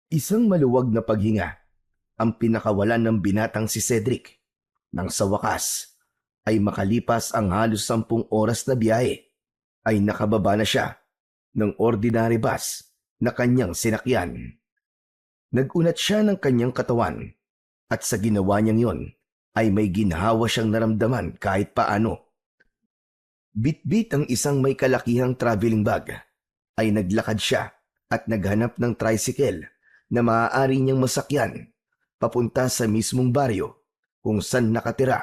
Isang maluwag na paghinga ang pinakawalan ng binatang si Cedric nang sa wakas ay makalipas ang halos 10 oras na biyahe ay nakababa na siya ng ordinary bus na kanyang sinakyan. Nagunat siya ng kanyang katawan at sa ginawa niyang yon ay may ginhawa siyang naramdaman kahit paano. Bitbit ang isang may kalakihang traveling bag ay naglakad siya at naghanap ng tricycle na maaari niyang masakyan papunta sa mismong baryo kung saan nakatira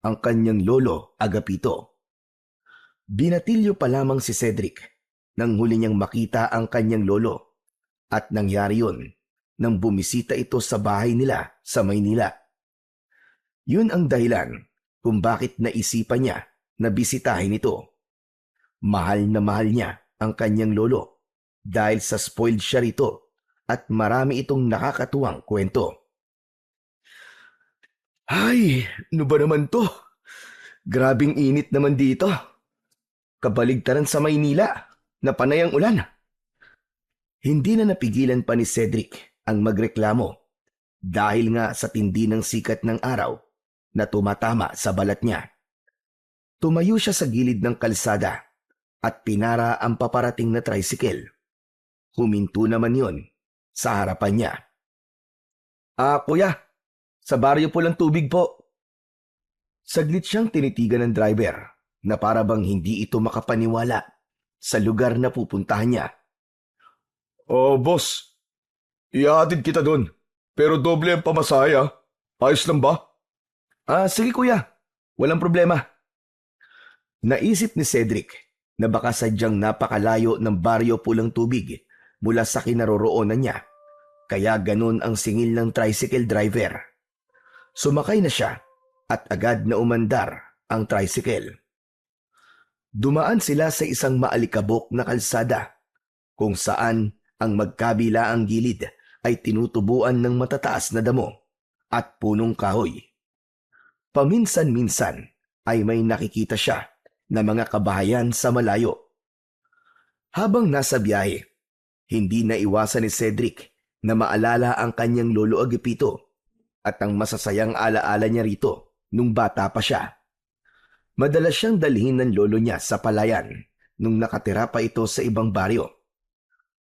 ang kanyang lolo Agapito. Binatilyo pa lamang si Cedric nang huli niyang makita ang kanyang lolo at nangyari yun nang bumisita ito sa bahay nila sa Maynila. Yun ang dahilan kung bakit naisipan niya na bisitahin ito. Mahal na mahal niya ang kanyang lolo dahil sa spoiled siya rito at marami itong nakakatuwang kwento. Ay, ano ba naman to? Grabing init naman dito. Kabaligtaran sa Maynila na panay ang ulan. Hindi na napigilan pa ni Cedric ang magreklamo dahil nga sa tindi ng sikat ng araw na tumatama sa balat niya. Tumayo siya sa gilid ng kalsada at pinara ang paparating na tricycle. Huminto naman yon sa harapan niya. Kuya, sa baryo po lang tubig po. Saglit siyang tinitigan ng driver na para bang hindi ito makapaniwala sa lugar na pupuntahan niya. Boss, ihahatid kita doon. Pero doble ang pamasaya. Ayos lang ba? Sige kuya, walang problema. Naisip ni Cedric na baka sadyang napakalayo ng baryo pulang tubig mula sa kinaroroonan niya. Kaya ganun ang singil ng tricycle driver. Sumakay na siya at agad na umandar ang tricycle. Dumaan sila sa isang maalikabok na kalsada kung saan ang magkabila ang gilid ay tinutubuan ng matataas na damo at punong kahoy. Paminsan-minsan ay may nakikita siya na mga kabahayan sa malayo. Habang nasa biyahe, hindi na iwasan ni Cedric na maalala ang kanyang lolo Agapito at ang masasayang alaala niya rito nung bata pa siya. Madalas siyang dalhin ng lolo niya sa palayan nung nakatira pa ito sa ibang baryo.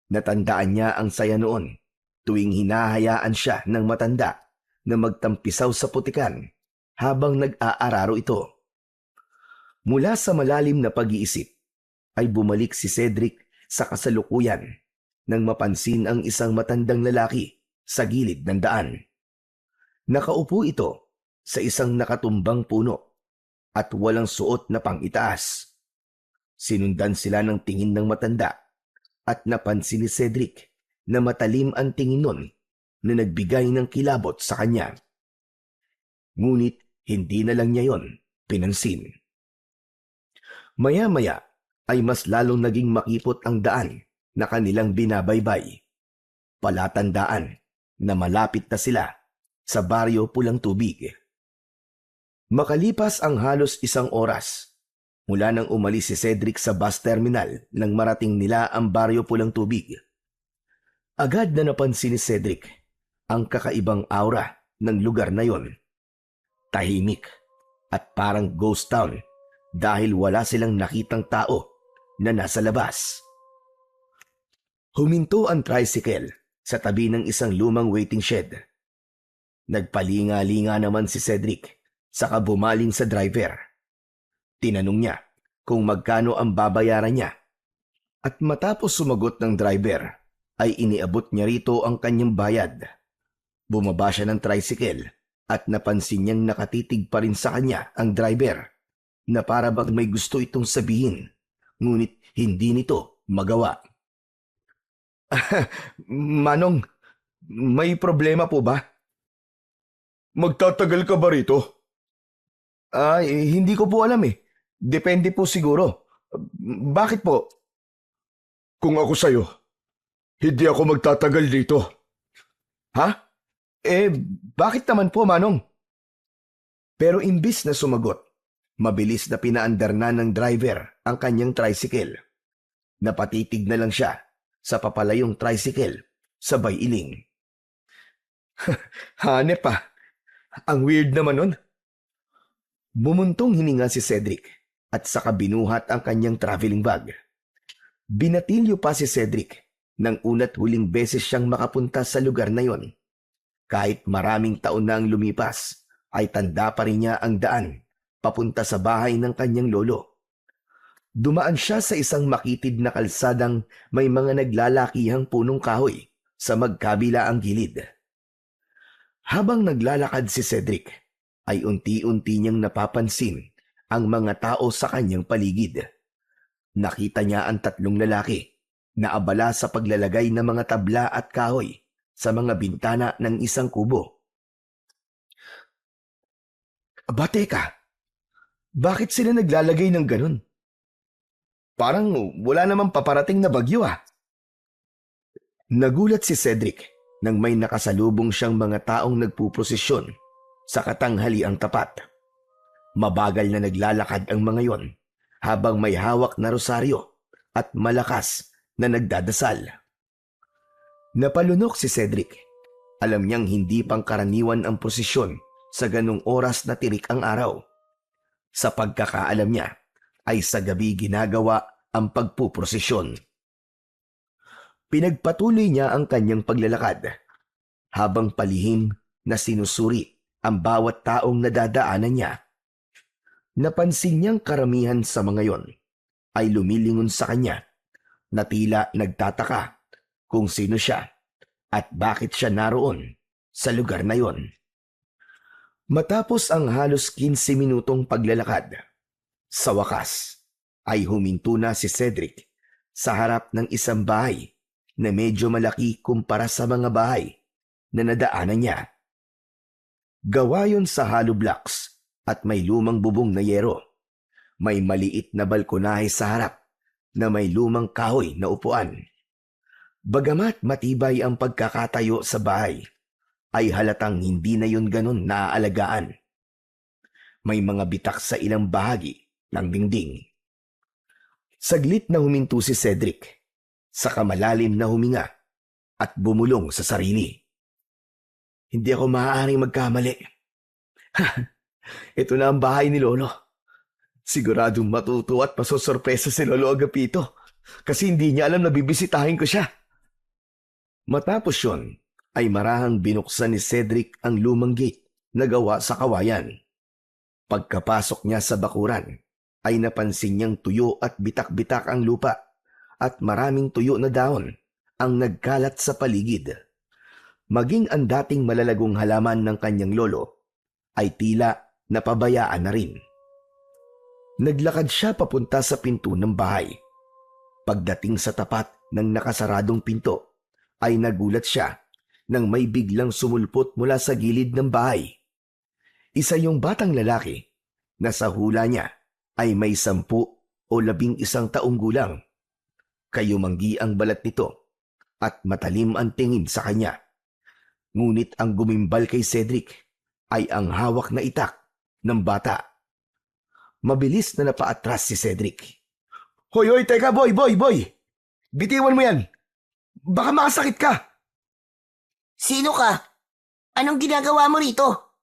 Natandaan niya ang saya noon tuwing hinahayaan siya ng matanda na magtampisaw sa putikan habang nag-aararo ito. Mula sa malalim na pag-iisip ay bumalik si Cedric sa kasalukuyan nang mapansin ang isang matandang lalaki sa gilid ng daan. Nakaupo ito sa isang nakatumbang puno at walang suot na pang-itaas. Sinundan sila ng tingin ng matanda at napansin ni Cedric na matalim ang tingin nun na nagbigay ng kilabot sa kanya. Ngunit hindi na lang niya yon pinansin. Maya-maya ay mas lalong naging makipot ang daan na kanilang binabaybay. Palatandaan na malapit na sila sa baryo Pulang Tubig. Makalipas ang halos 1 oras mula nang umalis si Cedric sa bus terminal nang marating nila ang baryo Pulang Tubig. Agad na napansin ni Cedric ang kakaibang aura ng lugar na yon. Tahimik at parang ghost town dahil wala silang nakitang tao na nasa labas. Huminto ang tricycle sa tabi ng isang lumang waiting shed. Nagpalinga-linga naman si Cedric saka bumaling sa driver. Tinanong niya kung magkano ang babayaran niya at matapos sumagot ng driver ay iniabot niya rito ang kanyang bayad. Bumaba siya ng tricycle at napansin niyang nakatitig pa rin sa kanya ang driver na para bang may gusto itong sabihin ngunit hindi nito magawa. Manong, may problema po ba? Magtatagal ka ba rito? Hindi ko po alam eh. Depende po siguro. Bakit po? Kung ako sa'yo, hindi ako magtatagal dito. Ha? Bakit naman po, Manong? Pero imbis na sumagot, mabilis na pinaandar na ng driver ang kanyang tricycle. Napatitig na lang siya sa papalayong tricycle sabay iling. Hanep pa. Ang weird naman nun. Bumuntong hininga si Cedric at saka binuhat ang kanyang traveling bag. Binatilyo pa si Cedric nang una't huling beses siyang makapunta sa lugar na yon. Kahit maraming taon na ang lumipas, ay tanda pa rin niya ang daan papunta sa bahay ng kanyang lolo. Dumaan siya sa isang makitid na kalsadang may mga naglalakihang punong kahoy sa magkabilaang gilid. Habang naglalakad si Cedric, ay unti-unti niyang napapansin ang mga tao sa kanyang paligid. Nakita niya ang 3 lalaki na abala sa paglalagay ng mga tabla at kahoy sa mga bintana ng isang kubo. Aba, teka, bakit sila naglalagay ng ganun? Parang wala namang paparating na bagyo ah. Nagulat si Cedric nang may nakasalubong siyang mga taong nagpuprosesyon sa katanghaliang tapat. Mabagal na naglalakad ang mga yon habang may hawak na rosaryo at malakas na nagdadasal. Napalunok si Cedric. Alam niyang hindi pangkaraniwan ang prosesyon sa ganung oras na tirik ang araw. Sa pagkakaalam niya, ay sa gabi ginagawa ang pagpuprosesyon. Pinagpatuloy niya ang kanyang paglalakad habang palihim na sinusuri ang bawat taong nadadaanan niya. Napansin niyang karamihan sa mga yon ay lumilingon sa kanya na tila nagtataka kung sino siya at bakit siya naroon sa lugar na yon. Matapos ang halos 15 minutong paglalakad, sa wakas ay huminto na si Cedric sa harap ng isang bahay na medyo malaki kumpara sa mga bahay na nadaanan niya. Gawa yon sa hollow blocks at may lumang bubong na yero. May maliit na balkonahe sa harap na may lumang kahoy na upuan. Bagamat matibay ang pagkakatayo sa bahay, ay halatang hindi na yun ganun naaalagaan. May mga bitak sa ilang bahagi ng dingding. Saglit na huminto si Cedric, saka malalim na huminga at bumulong sa sarili. Hindi ako maaaring magkamali. Ito na ang bahay ni Lolo. Siguradong matutuwa at masosorpresa si Lolo Agapito kasi hindi niya alam na bibisitahin ko siya. Matapos yun, ay marahang binuksan ni Cedric ang lumang gate na gawa sa kawayan. Pagkapasok niya sa bakuran, ay napansin niyang tuyo at bitak-bitak ang lupa at maraming tuyo na dahon ang nagkalat sa paligid. Maging ang dating malalagong halaman ng kanyang lolo ay tila napabayaan na rin. Naglakad siya papunta sa pinto ng bahay. Pagdating sa tapat ng nakasaradong pinto, ay nagulat siya nang may biglang sumulpot mula sa gilid ng bahay. Isa yung batang lalaki na sa hula niya ay may 10 o 11 taong gulang. Kayumanggi ang balat nito at matalim ang tingin sa kanya. Ngunit ang gumimbal kay Cedric ay ang hawak na itak ng bata. Mabilis na napaatras si Cedric. Hoy, teka boy! Bitiwan mo yan! Baka makasakit ka! Sino ka? Anong ginagawa mo rito?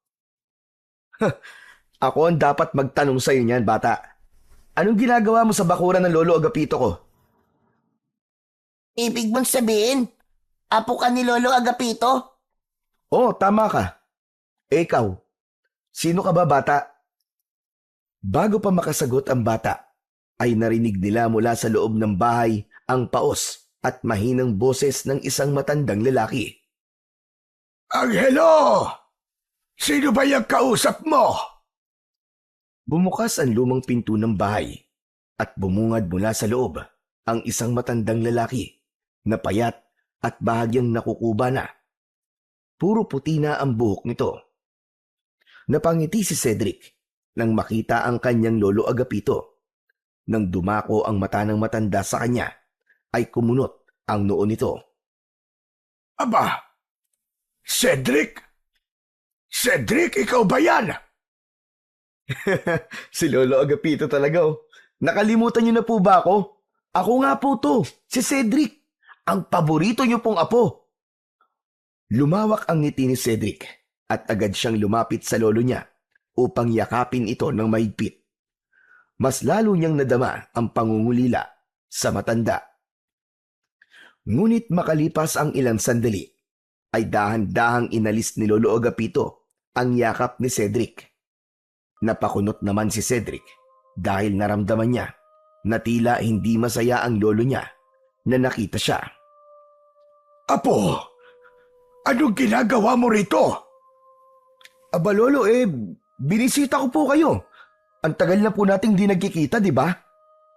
Ako ang dapat magtanong sa'yo niyan, bata. Anong ginagawa mo sa bakuran ng Lolo Agapito ko? Ibig bang sabihin, apo ka ni Lolo Agapito? Oo, tama ka. Ikaw, sino ka ba, bata? Bago pa makasagot ang bata, ay narinig nila mula sa loob ng bahay ang paos at mahinang boses ng isang matandang lalaki. Angelo! Sino ba yung kausap mo? Bumukas ang lumang pinto ng bahay at bumungad mula sa loob ang isang matandang lalaki na payat at bahagyang nakukuba na. Puro puti na ang buhok nito. Napangiti si Cedric nang makita ang kanyang Lolo Agapito. Nang dumako ang mata ng matanda sa kanya, ay kumunot ang noo nito. Aba, Cedric? Cedric, ikaw ba yan? Si Lolo Agapito talaga oh. Nakalimutan niyo na po ba ako? Ako nga po to, si Cedric. Ang paborito niyo pong apo. Lumawak ang ngiti ni Cedric at agad siyang lumapit sa lolo niya upang yakapin ito ng mahigpit. Mas lalo niyang nadama ang pangungulila sa matanda. Ngunit makalipas ang ilang sandali, ay dahan-dahang inalis ni Lolo Agapito ang yakap ni Cedric. Napakunot naman si Cedric dahil naramdaman niya na tila hindi masaya ang lolo niya na nakita siya. Apo, anong ginagawa mo rito? Aba lolo, binisita ko po kayo. Ang tagal na po nating di nagkikita, di ba?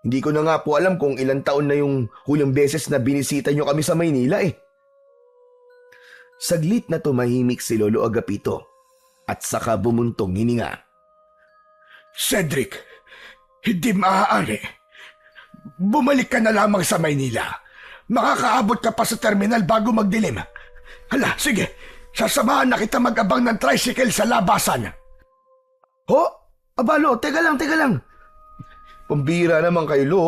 Hindi ko na nga po alam kung ilang taon na yung huling beses na binisita nyo kami sa Maynila Saglit na tumahimik si Lolo Agapito at saka bumuntong hininga. Cedric, hindi maaari. Bumalik ka na lamang sa Maynila. Makakaabot ka pa sa terminal bago magdilim. Hala, sige. Sasamahan na kita mag-abang ng tricycle sa labasan. Ho? Abalo, teka lang. Pambira naman kayo, Lo.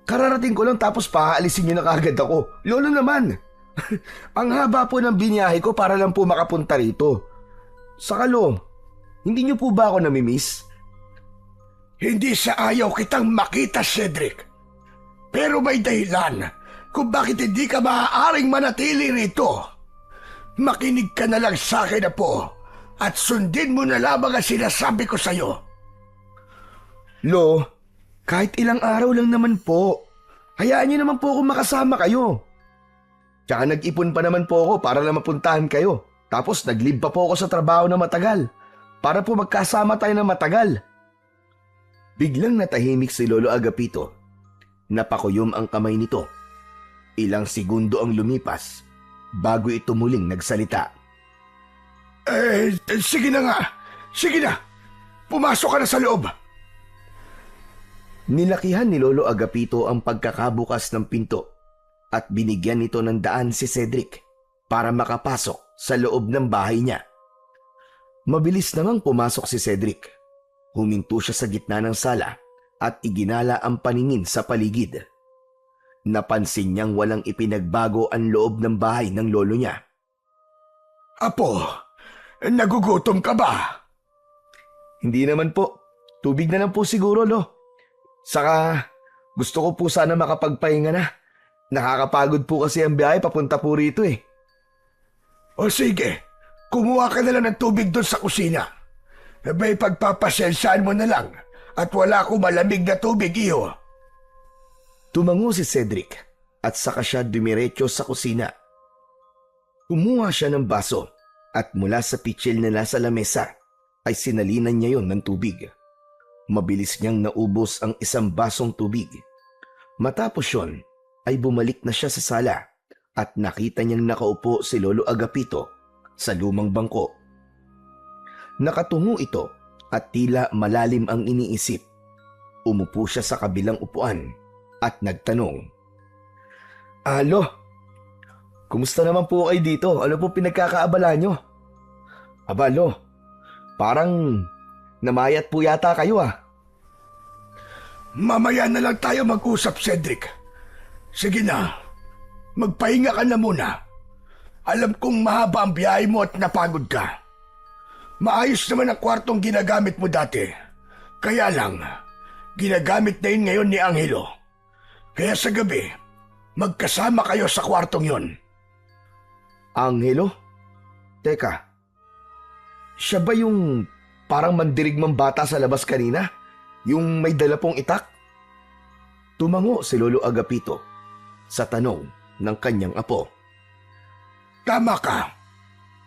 Kararating ko lang tapos pahaalisin niyo na kagad ako. Lolo naman. Ang haba po ng biniyahe ko para lang po makapunta rito. Saka, Lo, hindi niyo po ba ako namimiss? Hindi sa ayaw kitang makita, Cedric. Pero may dahilan kung bakit hindi ka maaaring manatili rito. Makinig ka na lang sa akin, Apo, at sundin mo na lamang ang sinasabi ko sa'yo. Lo, kahit ilang araw lang naman po. Hayaan niyo naman po akong makasama kayo. Tsaka nag-ipon pa naman po ako para lang mapuntahan kayo. Tapos nag-leave pa po ako sa trabaho na matagal para po magkasama tayo na matagal. Biglang natahimik si Lolo Agapito. Napakuyom ang kamay nito. Ilang segundo ang lumipas bago ito muling nagsalita. Sige na nga. Sige na. Pumasok ka na sa loob. Nilakihan ni Lolo Agapito ang pagkakabukas ng pinto at binigyan nito ng daan si Cedric para makapasok sa loob ng bahay niya. Mabilis namang pumasok si Cedric. Huminto siya sa gitna ng sala at iginala ang paningin sa paligid. Napansin niyang walang ipinagbago ang loob ng bahay ng lolo niya. Apo, nagugutom ka ba? Hindi naman po. Tubig na lang po siguro, Lo. Saka gusto ko po sana makapagpahinga na. Nakakapagod po kasi ang biyahe papunta po rito O sige, kumuha ka na lang ng tubig doon sa kusina. May pagpapasensyahan mo na lang at wala akong malamig na tubig, iyo. Tumango si Cedric at saka siya dumiretso sa kusina. Kumuha siya ng baso at mula sa pitsil na nasa lamesa ay sinalinan niya yon ng tubig. Mabilis niyang naubos ang isang basong tubig. Matapos yon ay bumalik na siya sa sala at nakita niyang nakaupo si Lolo Agapito sa lumang bangko. Nakatungo ito at tila malalim ang iniisip. Umupo siya sa kabilang upuan at nagtanong. Alo, kumusta naman po kayo dito? Ano po pinagkakaabala nyo? Aba, Lo, parang namayat po yata kayo Mamaya na lang tayo mag-usap, Cedric. Sige na, magpahinga ka na muna. Alam kong mahaba ang biyahe mo at napagod ka. Maayos naman ang kwartong ginagamit mo dati. Kaya lang, ginagamit na yun ngayon ni Angelo. Kaya sa gabi, magkasama kayo sa kwartong yon. Angelo? Teka, siya ba yung parang mandirigmang bata sa labas kanina? Yung may dala pong itak? Tumango si Lolo Agapito sa tanong ng kanyang apo. Tama ka.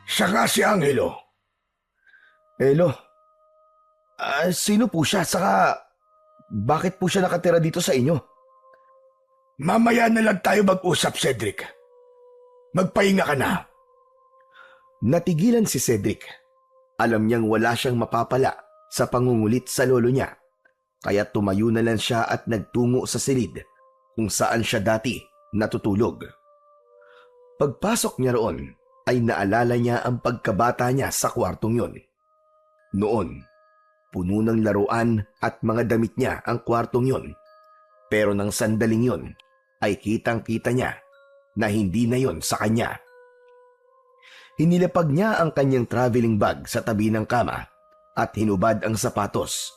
Siya nga si Angelo. Lo, sino po siya? Saka, bakit po siya nakatira dito sa inyo? Mamaya na lang tayo mag-usap, Cedric. Magpahinga ka na. Natigilan si Cedric. Alam niyang wala siyang mapapala sa pangungulit sa lolo niya. Kaya tumayo na lang siya at nagtungo sa silid kung saan siya dati natutulog. Pagpasok niya roon ay naalala niya ang pagkabata niya sa kwartong yon. Noon, puno ng laruan at mga damit niya ang kwartong yon. Pero nang sandaling yon ay kitang-kita niya na hindi na yon sa kanya. Hinilapag niya ang kanyang traveling bag sa tabi ng kama at hinubad ang sapatos.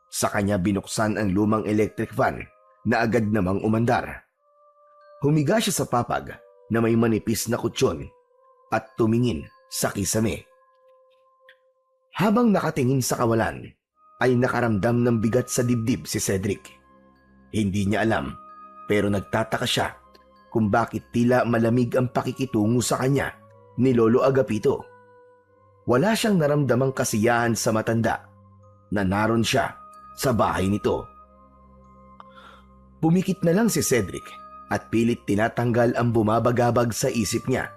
Sa kanya binuksan ang lumang electric fan na agad namang umandar. Humiga siya sa papag na may manipis na kutsyon at tumingin sa kisame. Habang nakatingin sa kawalan, ay nakaramdam ng bigat sa dibdib si Cedric. Hindi niya alam, pero nagtataka siya kung bakit tila malamig ang pakikitungo sa kanya ni Lolo Agapito. Wala siyang naramdamang kasiyahan sa matanda na naroon siya sa bahay nito. Pumikit na lang si Cedric at pilit tinatanggal ang bumabagabag sa isip niya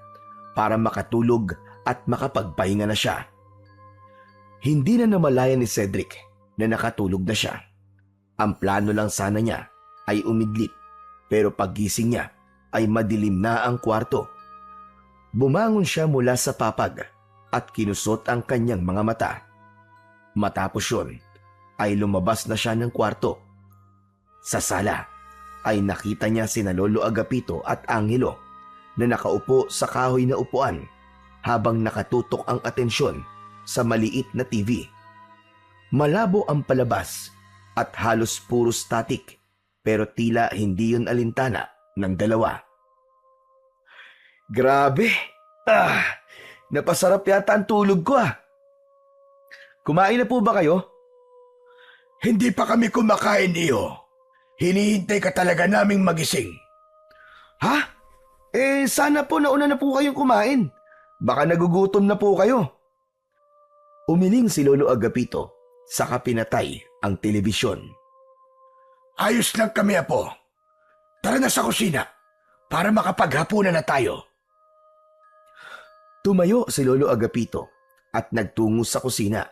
para makatulog at makapagpahinga na siya. Hindi na namalayan ni Cedric na nakatulog na siya. Ang plano lang sana niya ay umidlip, pero paggising niya ay madilim na ang kwarto. Bumangon siya mula sa papag at kinusot ang kanyang mga mata. Matapos yun, ay lumabas na siya ng kwarto. Sa sala ay nakita niya sina Lolo Agapito at Angelo na nakaupo sa kahoy na upuan habang nakatutok ang atensyon sa maliit na TV. Malabo ang palabas at halos puro static, pero tila hindi yun alintana ng dalawa. Grabe! Napasarap yata ang tulog ko . Kumain na po ba kayo? Hindi pa kami kumakain, iyo. Hinihintay ka talaga naming magising. Ha? Sana po nauna na po kayong kumain. Baka nagugutom na po kayo. Umiling si Lolo Agapito, saka pinatay ang telebisyon. Ayos lang kami, apo. Tara na sa kusina para makapaghapunan na tayo. Tumayo si Lolo Agapito at nagtungo sa kusina.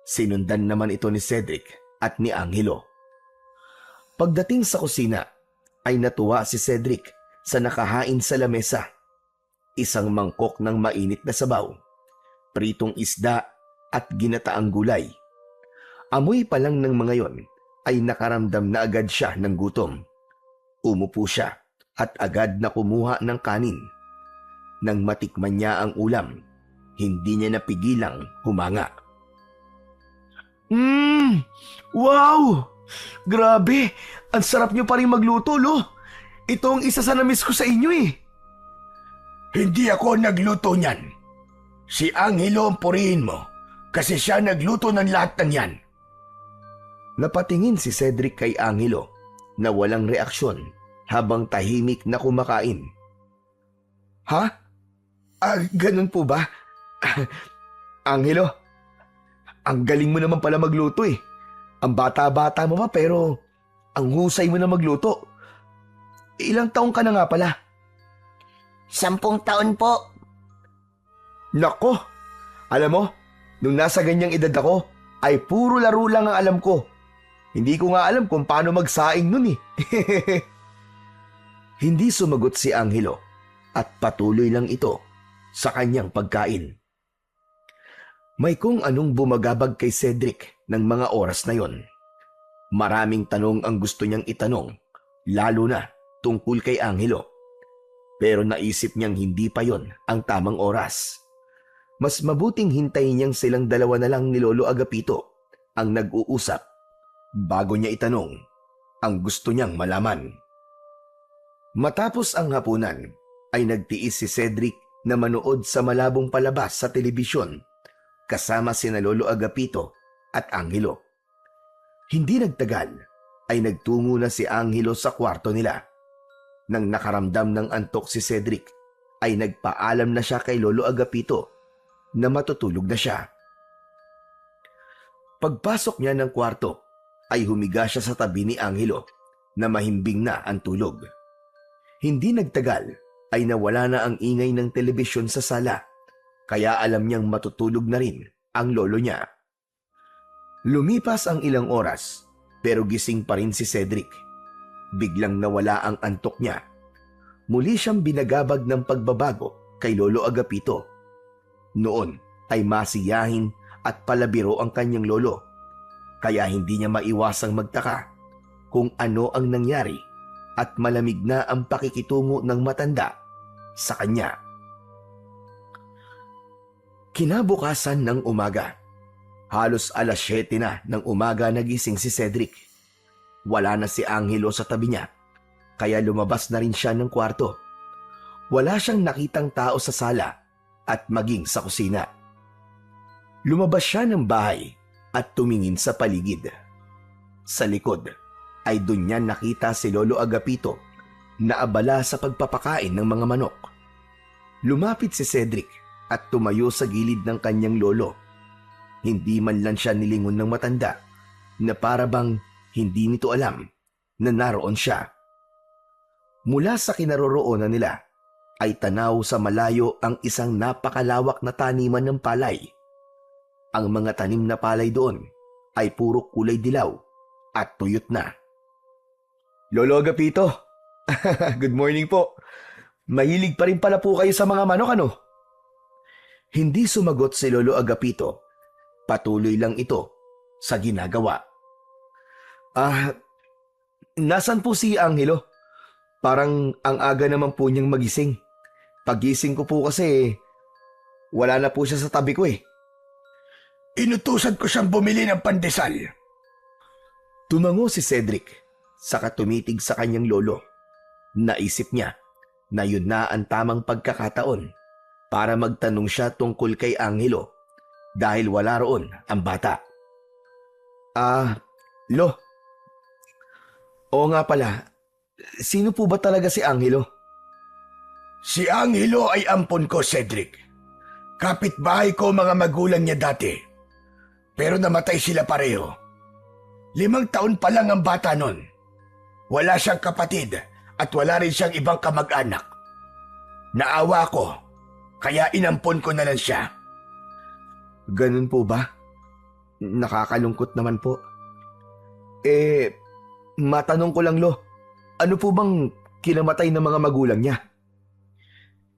Sinundan naman ito ni Cedric at ni Angelo. Pagdating sa kusina, ay natuwa si Cedric sa nakahain sa lamesa. Isang mangkok ng mainit na sabaw, pritong isda at ginataang gulay. Amoy pa lang ng mga yon ay nakaramdam na agad siya ng gutom. Umupo siya at agad na kumuha ng kanin. Nang matikman niya ang ulam, hindi niya napigilang humanga. Wow! Grabe! Ang sarap niyo pa rin magluto, Lo. Ito ang isa sa namiss ko sa inyo . Hindi ako nagluto niyan. Si Angelo ang purihin mo kasi siya nagluto ng lahat ng yan. Napatingin si Cedric kay Angelo na walang reaksyon habang tahimik na kumakain. Ha? Ganun po ba? Angelo, ang galing mo naman pala magluto . Ang bata-bata mo pa pero ang husay mo na magluto. Ilang taong ka na nga pala? 10 taon po. Nako, alam mo, nung nasa ganyang edad ako, ay puro laro lang ang alam ko. Hindi ko nga alam kung paano magsaing nun . Hindi sumagot si Angelo at patuloy lang ito sa kanyang pagkain. May kung anong bumagabag kay Cedric ng mga oras na yon. Maraming tanong ang gusto niyang itanong, lalo na tungkol kay Angelo. Pero naisip niyang hindi pa yon ang tamang oras. Mas mabuting hintayin niyang silang dalawa na lang ni Lolo Agapito ang nag-uusap bago niya itanong ang gusto niyang malaman. Matapos ang hapunan, ay nagtiis si Cedric na manood sa malabong palabas sa telebisyon kasama sina Lolo Agapito at Angelo. Hindi nagtagal ay nagtungo na si Angelo sa kwarto nila. Nang nakaramdam ng antok si Cedric, ay nagpaalam na siya kay Lolo Agapito na matutulog na siya. Pagpasok niya ng kwarto, ay humiga siya sa tabi ni Angelo na mahimbing na ang tulog. Hindi nagtagal ay nawala na ang ingay ng telebisyon sa sala, kaya alam niyang matutulog na rin ang lolo niya. Lumipas ang ilang oras, pero gising pa rin si Cedric. Biglang nawala ang antok niya. Muli siyang binagabag ng pagbabago kay Lolo Agapito. Noon ay masiyahin at palabiro ang kanyang lolo, kaya hindi niya maiwasang magtaka kung ano ang nangyari at malamig na ang pakikitungo ng matanda sa kanya. Kinabukasan ng umaga, halos alas 7 na ng umaga nagising si Cedric. Wala na si Angelo sa tabi niya, kaya lumabas na rin siya ng kwarto. Wala siyang nakitang tao sa sala at maging sa kusina. Lumabas siya ng bahay at tumingin sa paligid. Sa likod ay doon niya nakita si Lolo Agapito na abala sa pagpapakain ng mga manok. Lumapit si Cedric at tumayo sa gilid ng kanyang lolo. Hindi man lang siya nilingon ng matanda na para bang hindi nito alam na naroon siya. Mula sa kinaroroonan nila ay tanaw sa malayo ang isang napakalawak na taniman ng palay. Ang mga tanim na palay doon ay puro kulay dilaw at tuyot na. Lolo Agapito, good morning po. Mahilig pa rin pala po kayo sa mga manok, ano? Hindi sumagot si Lolo Agapito. Patuloy lang ito sa ginagawa. Nasan po si Angelo? Parang ang aga naman po niyang magising. Pagising ko po kasi, wala na po siya sa tabi ko eh. Inutusan ko siyang bumili ng pandesal. Tumango si Cedric, saka tumitig sa kanyang lolo. Naisip niya na yun na ang tamang pagkakataon para magtanong siya tungkol kay Angelo dahil wala roon ang bata. Lo. Oo nga pala, sino po ba talaga si Angelo? Si Angelo ay ampon ko, Cedric. Kapitbahay ko mga magulang niya dati. Pero namatay sila pareho. 5 taon pa lang ang bata nun. Wala siyang kapatid at wala rin siyang ibang kamag-anak. Naawa ko, kaya inampon ko na lang siya. Ganun po ba? Nakakalungkot naman po. Matanong ko lang, Lo. Ano po bang kinamatay ng mga magulang niya?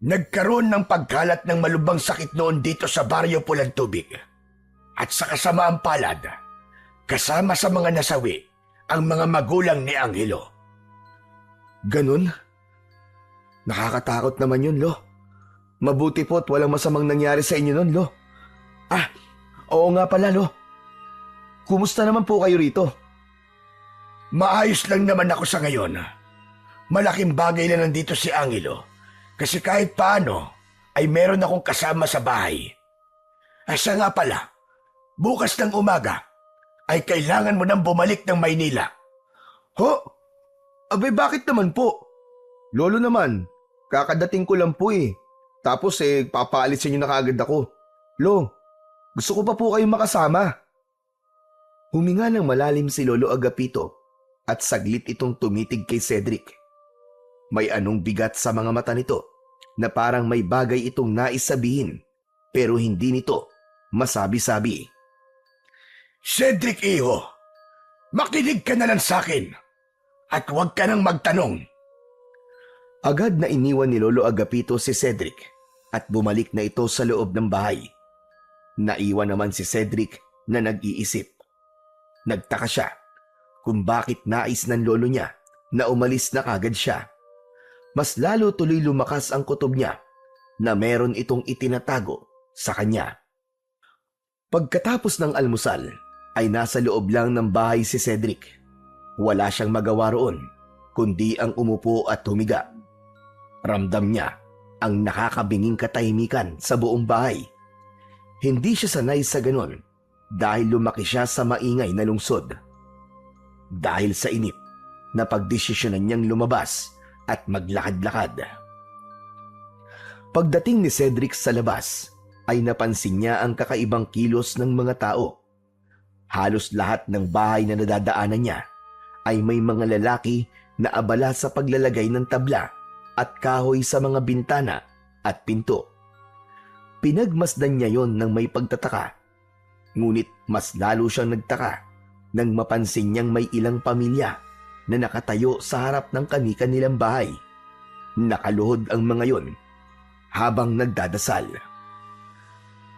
Nagkaroon ng pagkalat ng malubhang sakit noon dito sa Baryo Pulang Tubig. At sa kasamaang palad, kasama sa mga nasawi ang mga magulang ni Angelo. Ganun? Nakakatakot naman yun, Lo. Mabuti po't walang masamang nangyari sa inyo nun, Lo. Oo nga pala, Lo. Kumusta naman po kayo rito? Maayos lang naman ako sa ngayon. Malaking bagay na nandito si Angelo. Kasi kahit paano ay meron akong kasama sa bahay. Siya nga pala, bukas ng umaga ay kailangan mo nang bumalik ng Maynila. Ho? Abay, bakit naman po? Lolo naman, kakadating ko lang po eh. Tapos papaalisin niyo na kaagad ako. Lo, gusto ko pa po kayong makasama. Huminga ng malalim si Lolo Agapito at saglit itong tumitig kay Cedric. May anong bigat sa mga mata nito na parang may bagay itong nais sabihin pero hindi nito masabi-sabi. Cedric, iho, makinig ka na lang sa akin at huwag ka nang magtanong. Agad na iniwan ni Lolo Agapito si Cedric at bumalik na ito sa loob ng bahay. Naiwan naman si Cedric na nag-iisip. Nagtaka siya kung bakit nais ng lolo niya na umalis na kagad siya. Mas lalo tuloy lumakas ang kutob niya na meron itong itinatago sa kanya. Pagkatapos ng almusal ay nasa loob lang ng bahay si Cedric. Wala siyang magawa roon kundi ang umupo at humiga. Ramdam niya ang nakakabinging katahimikan sa buong bahay. Hindi siya sanay sa ganon dahil lumaki siya sa maingay na lungsod. Dahil sa inip, napagdesisyonan niyang lumabas at maglakad-lakad. Pagdating ni Cedric sa labas, ay napansin niya ang kakaibang kilos ng mga tao. Halos lahat ng bahay na nadadaanan niya ay may mga lalaki na abala sa paglalagay ng tabla at kahoy sa mga bintana at pinto. Pinagmasdan niya yon ng may pagtataka. Ngunit mas lalo siyang nagtaka nang mapansin niyang may ilang pamilya na nakatayo sa harap ng kani-kanilang bahay. Nakaluhod ang mga yon habang nagdadasal.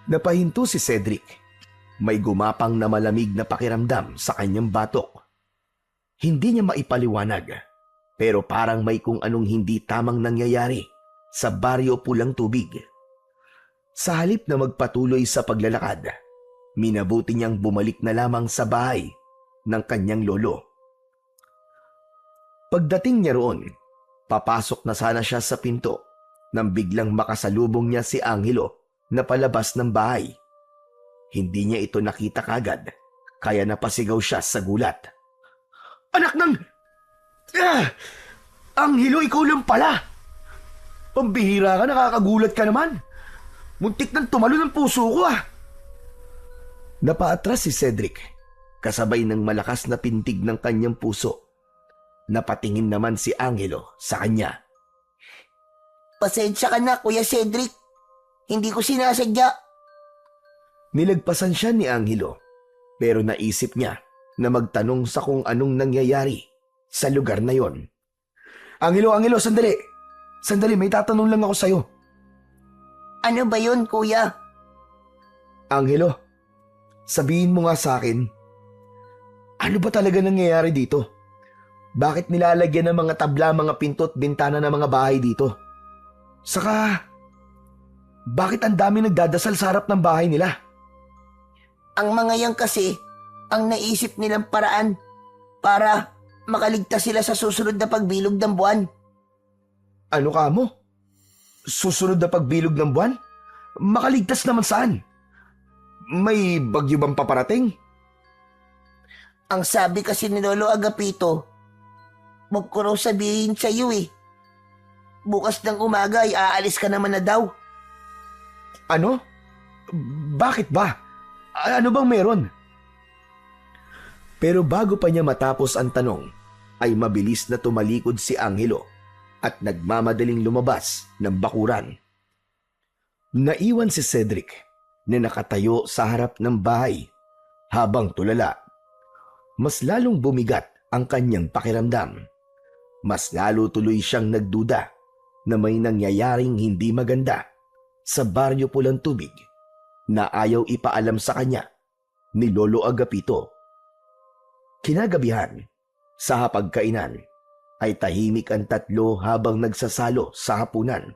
Napahinto si Cedric. May gumapang na malamig na pakiramdam sa kanyang batok. Hindi niya maipaliwanag, pero parang may kung anong hindi tamang nangyayari sa Baryo Pulang Tubig. Sa halip na magpatuloy sa paglalakad, minabuti niyang bumalik na lamang sa bahay ng kanyang lolo. Pagdating niya roon, papasok na sana siya sa pinto nang biglang makasalubong niya si Angelo na palabas ng bahay. Hindi niya ito nakita kagad, kaya napasigaw siya sa gulat. "Anak ng... Angelo, ikaw lang pala! Pambihira ka, nakakagulat ka naman! Muntik nang tumalo ng puso ko ah!" Napaatras si Cedric, kasabay ng malakas na pintig ng kanyang puso. Napatingin naman si Angelo sa kanya. Pasensya ka na, Kuya Cedric. Hindi ko sinasadya. Nilagpasan siya ni Angelo, pero naisip niya na magtanong sa kung anong nangyayari sa lugar na yon. Angelo, sandali! Sandali, may tatanong lang ako sa'yo. Ano ba yun, Kuya? Angelo, sabihin mo nga sa akin, ano ba talaga nangyayari dito? Bakit nilalagyan ng mga tabla, mga pinto at bintana ng mga bahay dito? Saka, bakit ang dami nagdadasal sa harap ng bahay nila? Ang mga yan kasi, ang naisip nilang paraan para makaligtas sila sa susunod na pagbilog ng buwan. Ano ka mo? Susunod na pagbilog ng buwan? Makaligtas naman saan? May bagyo bang paparating? Ang sabi kasi ni Lolo Agapito, wag ko raw sabihin sa iyo eh. Bukas ng umaga ay aalis ka naman na daw. Ano? Bakit ba? Ano bang meron? Pero bago pa niya matapos ang tanong, ay mabilis na tumalikod si Angelo at nagmamadaling lumabas ng bakuran. Naiwan si Cedric na nakatayo sa harap ng bahay habang tulala. Mas lalong bumigat ang kanyang pakiramdam. Mas lalo tuloy siyang nagduda na may nangyayaring hindi maganda sa Baryo Pulang Tubig na ayaw ipaalam sa kanya ni Lolo Agapito. Kinagabihan, sa hapagkainan, ay tahimik ang tatlo habang nagsasalo sa hapunan.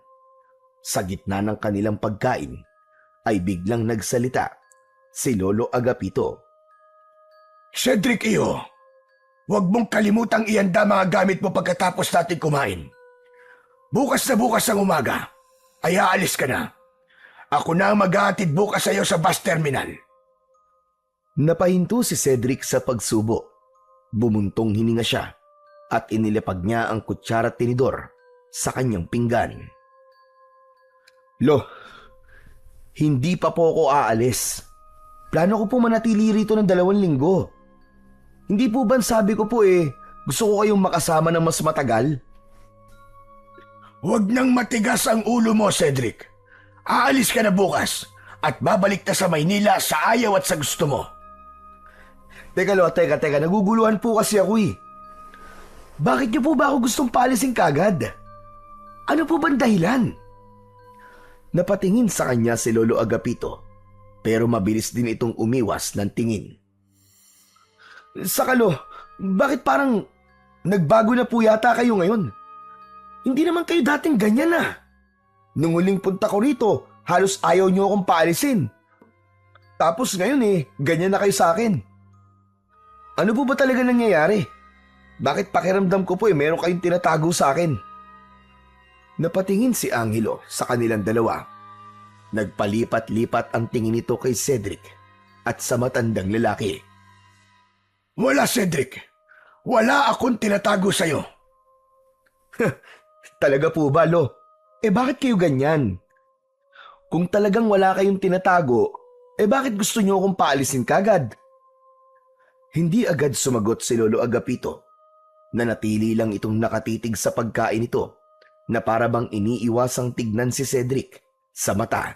Sa gitna ng kanilang pagkain, ay biglang nagsalita si Lolo Agapito. Cedric iyo, huwag mong kalimutang ihanda mga gamit mo pagkatapos natin kumain. Bukas na bukas ang umaga, ay aalis ka na. Ako na ang maghahatid bukas sa iyo sa bus terminal. Napahinto si Cedric sa pagsubo. Bumuntong hininga siya at inilapag niya ang kutsara at tinidor sa kanyang pinggan. Lo, hindi pa po ako aalis. Plano ko po manatili rito ng 2 linggo. Hindi po ba sabi ko po gusto ko kayong makasama ng mas matagal? Huwag nang matigas ang ulo mo, Cedric. Aalis ka na bukas at babalik na sa Maynila sa ayaw at sa gusto mo. Teka, naguguluhan po kasi ako eh. Bakit niyo po ba ako gustong paalisin kagad? Ano po bang dahilan? Napatingin sa kanya si Lolo Agapito, pero mabilis din itong umiwas ng tingin. Sakalo, bakit parang nagbago na po yata kayo ngayon? Hindi naman kayo dating ganyan ah. Nung huling punta ko rito, halos ayaw niyo akong paalisin. Tapos ngayon ganyan na kayo sa akin. Ano po ba talaga nangyayari? Bakit pakiramdam ko po meron kayong tinatago sa akin? Napatingin si Angelo sa kanilang dalawa. Nagpalipat-lipat ang tingin nito kay Cedric at sa matandang lalaki. Wala, Cedric. Wala akong tinatago sa'yo. Talaga po ba, Lo? Bakit kayo ganyan? Kung talagang wala kayong tinatago, bakit gusto niyo akong paalisin kagad? Hindi agad sumagot si Lolo Agapito. Nanatili lang itong nakatitig sa pagkain nito na para bang iniiwasang tignan si Cedric sa mata.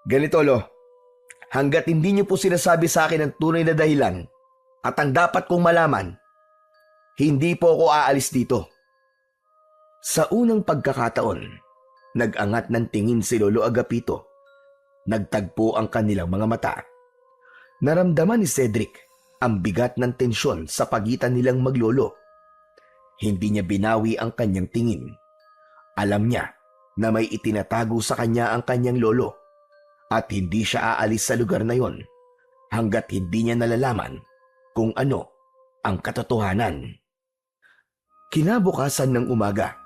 Ganito, Lo. Hanggat hindi niyo po sinasabi sa akin ang tunay na dahilan at ang dapat kong malaman, hindi po ako aalis dito. Sa unang pagkakataon, nag-angat ng tingin si Lolo Agapito. Nagtagpo ang kanilang mga mata. Naramdaman ni Cedric ang bigat ng tensyon sa pagitan nilang maglolo. Hindi niya binawi ang kanyang tingin. Alam niya na may itinatago sa kanya ang kanyang lolo at hindi siya aalis sa lugar na yon hanggat hindi niya nalalaman kung ano ang katotohanan. Kinabukasan ng umaga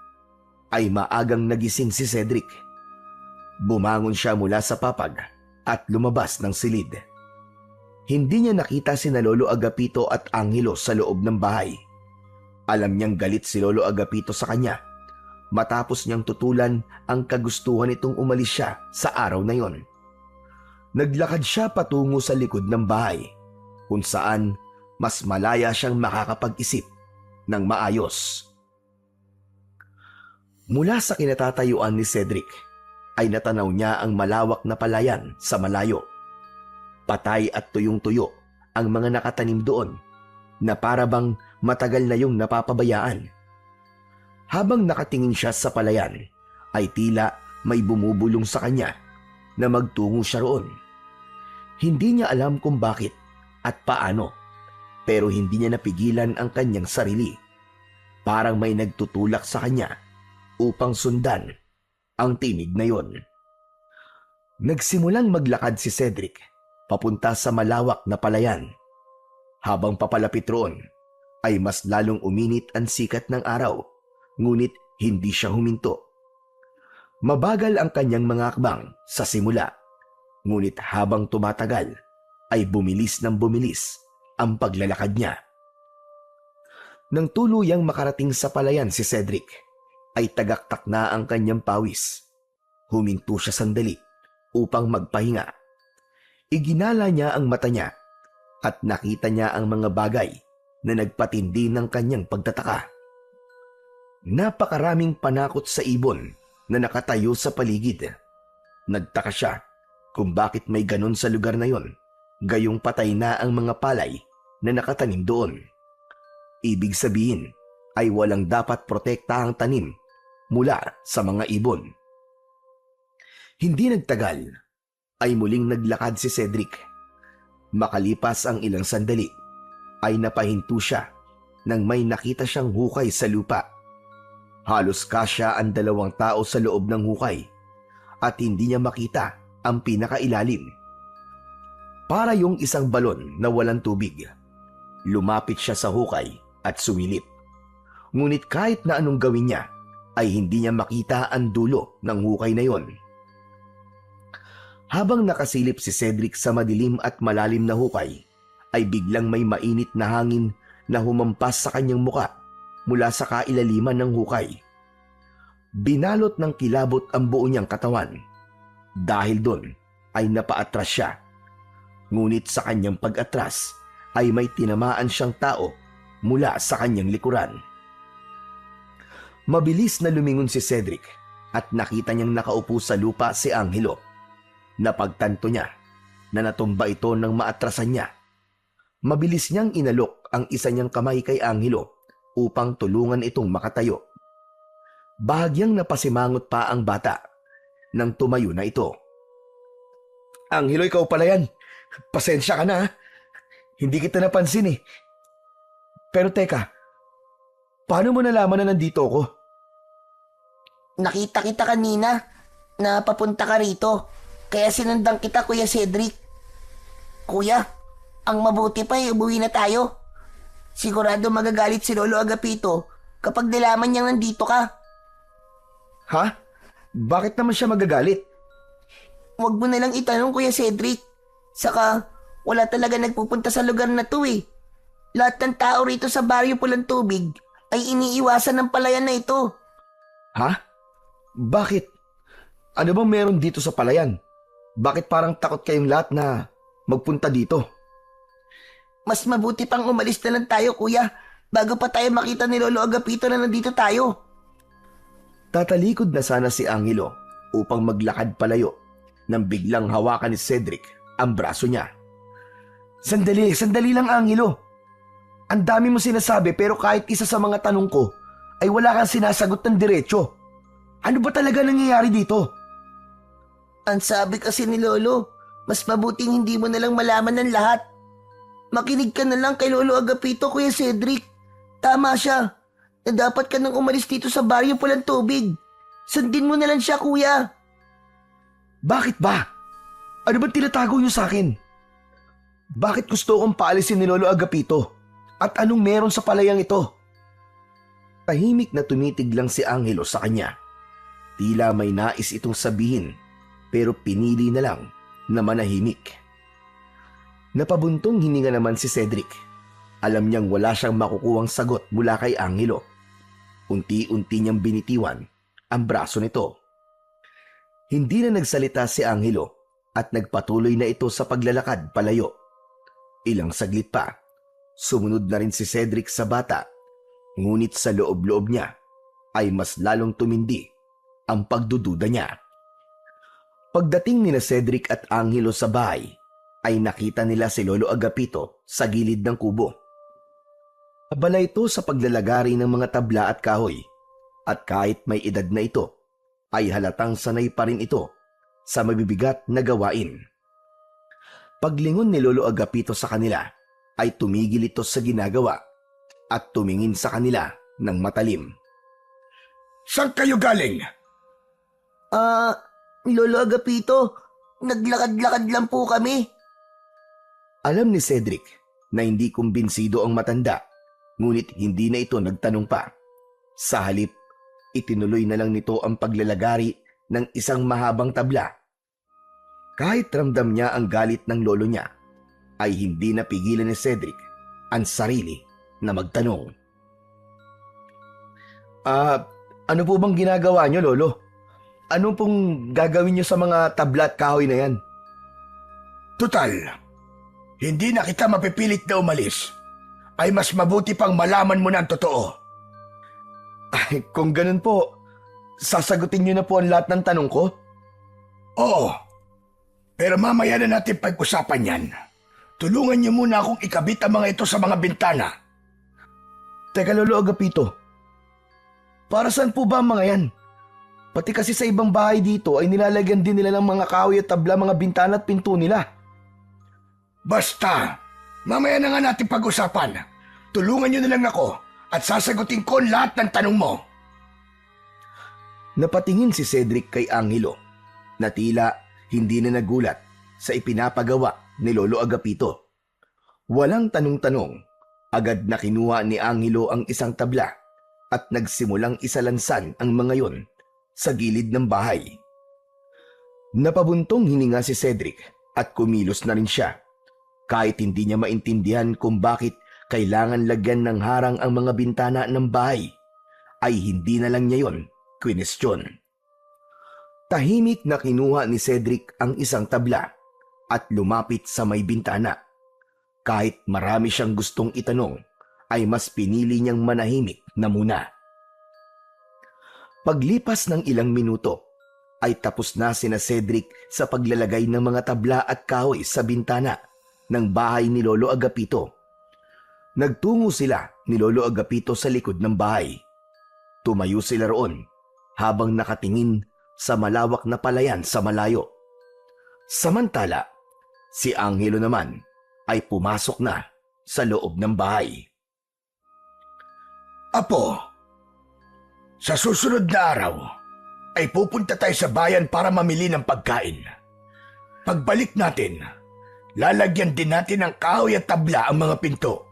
ay maagang nagising si Cedric. Bumangon siya mula sa papag at lumabas ng silid. Hindi niya nakita sina Lolo Agapito at Angelo sa loob ng bahay. Alam niyang galit si Lolo Agapito sa kanya matapos niyang tutulan ang kagustuhan nitong umalis siya sa araw na yon. Naglakad siya patungo sa likod ng bahay kung saan mas malaya siyang makakapag-isip ng maayos. Mula sa kinatatayuan ni Cedric ay natanaw niya ang malawak na palayan sa malayo. Patay at tuyong-tuyo ang mga nakatanim doon na para bang matagal na yung napapabayaan. Habang nakatingin siya sa palayan ay tila may bumubulong sa kanya na magtungo siya roon. Hindi niya alam kung bakit at paano, pero hindi niya napigilan ang kanyang sarili. Parang may nagtutulak sa kanya upang sundan ang tinig na yon. Nagsimulang maglakad si Cedric papunta sa malawak na palayan. Habang papalapit roon, ay mas lalong uminit ang sikat ng araw, ngunit hindi siya huminto. Mabagal ang kanyang mga akbang sa simula, ngunit habang tumatagal, ay bumilis ng bumilis ang paglalakad niya. Nang tuluyang makarating sa palayan si Cedric, ay tagaktak na ang kanyang pawis. Huminto siya sandali upang magpahinga. Iginala niya ang mata niya at nakita niya ang mga bagay na nagpatindi ng kanyang pagtataka. Napakaraming panakot sa ibon na nakatayo sa paligid. Nagtaka siya kung bakit may ganon sa lugar na yon, gayong patay na ang mga palay na nakatanim doon. Ibig sabihin ay walang dapat protektahang tanim mula sa mga ibon. Hindi nagtagal ay muling naglakad si Cedric. Makalipas ang ilang sandali ay napahinto siya nang may nakita siyang hukay sa lupa. Halos kasya ang 2 tao sa loob ng hukay at hindi niya makita ang pinakailalim. Para yung isang balon na walang tubig. Lumapit siya sa hukay at sumilip. Ngunit kahit na anong gawin niya ay hindi niya makita ang dulo ng hukay na yon. Habang nakasilip si Cedric sa madilim at malalim na hukay, ay biglang may mainit na hangin na humampas sa kanyang muka mula sa kailaliman ng hukay. Binalot ng kilabot ang buo niyang katawan. Dahil doon ay napaatras siya. Ngunit sa kanyang pag-atras ay may tinamaan siyang tao mula sa kanyang likuran. Mabilis na lumingon si Cedric at nakita niyang nakaupo sa lupa si Angelo. Napagtanto niya na natumba ito ng maatrasan niya. Mabilis niyang inalok ang isa niyang kamay kay Angelo upang tulungan itong makatayo. Bahagyang napasimangot pa ang bata nang tumayo na ito. Angelo, ikaw pala yan. Pasensya ka na ha. Hindi kita napansin eh. Pero teka, paano mo nalaman na nandito ako? Nakita kita kanina na papunta ka rito. Kaya sinundan kita, Kuya Cedric. Kuya, ang mabuti pa ay umuwi na tayo. Sigurado magagalit si Lolo Agapito kapag nalaman niyang nandito ka. Ha? Bakit naman siya magagalit? Huwag mo na lang itanong, Kuya Cedric. Saka, wala talaga nagpupunta sa lugar na to eh. Lahat ng tao rito sa Baryo Pulang Tubig ay iniiwasan ng palayan na ito. Ha? Bakit? Ano bang meron dito sa palayan? Bakit parang takot kayong lahat na magpunta dito? Mas mabuti pang umalis na lang tayo, Kuya, bago pa tayo makita ni Lolo Agapito na nandito tayo. Tatalikod na sana si Angelo upang maglakad palayo nang biglang hawakan ni Cedric ang braso niya. Sandali lang, Angelo. Ang dami mo sinasabi pero kahit isa sa mga tanong ko ay wala kang sinasagot ng diretso. Ano ba talaga nangyayari dito? Ang sabi kasi ni Lolo, mas mabuting hindi mo nalang malaman ng lahat. Makinig ka na lang kay Lolo Agapito, Kuya Cedric. Tama siya, na dapat ka nang umalis dito sa Baryo Pulang Tubig. Sundin mo na lang siya, kuya. Bakit ba? Ano ba tinatago niyo sa akin? Bakit gusto kong paalisin ni Lolo Agapito? At anong meron sa palayang ito? Tahimik na tumitig lang si Angelo sa kanya. Tila may nais itong sabihin, pero pinili na lang na manahimik. Napabuntong hininga naman si Cedric. Alam niyang wala siyang makukuhang sagot mula kay Angelo. Unti-unti niyang binitiwan ang braso nito. Hindi na nagsalita si Angelo at nagpatuloy na ito sa paglalakad palayo. Ilang saglit pa, sumunod na rin si Cedric sa bata, ngunit sa loob-loob niya ay mas lalong tumindi ang pagdududa niya. Pagdating ni Cedric at Angelo sa bahay, ay nakita nila si Lolo Agapito sa gilid ng kubo. Abala ito sa paglalagari ng mga tabla at kahoy, at kahit may edad na ito, ay halatang sanay pa rin ito sa mabibigat na gawain. Paglingon ni Lolo Agapito sa kanila, ay tumigil ito sa ginagawa at tumingin sa kanila ng matalim. Saan kayo galing? Lolo Agapito, naglakad-lakad lang po kami. Alam ni Cedric na hindi kumbinsido ang matanda, ngunit hindi na ito nagtanong pa. Sa halip, itinuloy na lang nito ang paglalagari ng isang mahabang tabla. Kahit ramdam niya ang galit ng lolo niya, ay hindi napigilan ni Cedric ang sarili na magtanong. Ano po bang ginagawa niyo, Lolo? Ano pong gagawin niyo sa mga tabla at kahoy na yan? Tutal, hindi na kita mapipilit na umalis. Ay mas mabuti pang malaman mo na ang totoo. Ay, kung ganun po, sasagutin niyo na po ang lahat ng tanong ko? Oo, pero mamaya na natin pag-usapan yan. Tulungan niyo muna akong ikabit ang mga ito sa mga bintana. Teka, Lolo Agapito, para saan po ba ang mga yan? Pati kasi sa ibang bahay dito ay nilalagyan din nila ng mga kahoy at tabla, mga bintana at pinto nila. Basta, mamaya na nga natin pag-usapan. Tulungan niyo na lang ako at sasagutin ko lahat ng tanong mo. Napatingin si Cedric kay Angelo na tila hindi na nagulat sa ipinapagawa ni Lolo Agapito. Walang tanong-tanong, agad na kinuha ni Angelo ang isang tabla at nagsimulang isalansan ang mga yon sa gilid ng bahay. Napabuntong hininga si Cedric at kumilos na rin siya. Kahit hindi niya maintindihan kung bakit kailangan lagyan ng harang ang mga bintana ng bahay, ay hindi na lang niya yon kwinestyon. Tahimik na kinuha ni Cedric ang isang tabla at lumapit sa may bintana. Kahit marami siyang gustong itanong, ay mas pinili niyang manahimik na muna. Paglipas ng ilang minuto, ay tapos na sina Cedric sa paglalagay ng mga tabla at kahoy sa bintana ng bahay ni Lolo Agapito. Nagtungo sila ni Lolo Agapito sa likod ng bahay. Tumayo sila roon habang nakatingin sa malawak na palayan sa malayo. Samantala, si Angelo naman ay pumasok na sa loob ng bahay. Apo, sa susunod na araw ay pupunta tayo sa bayan para mamili ng pagkain. Pagbalik natin, lalagyan din natin ng kahoy at tabla ang mga pinto.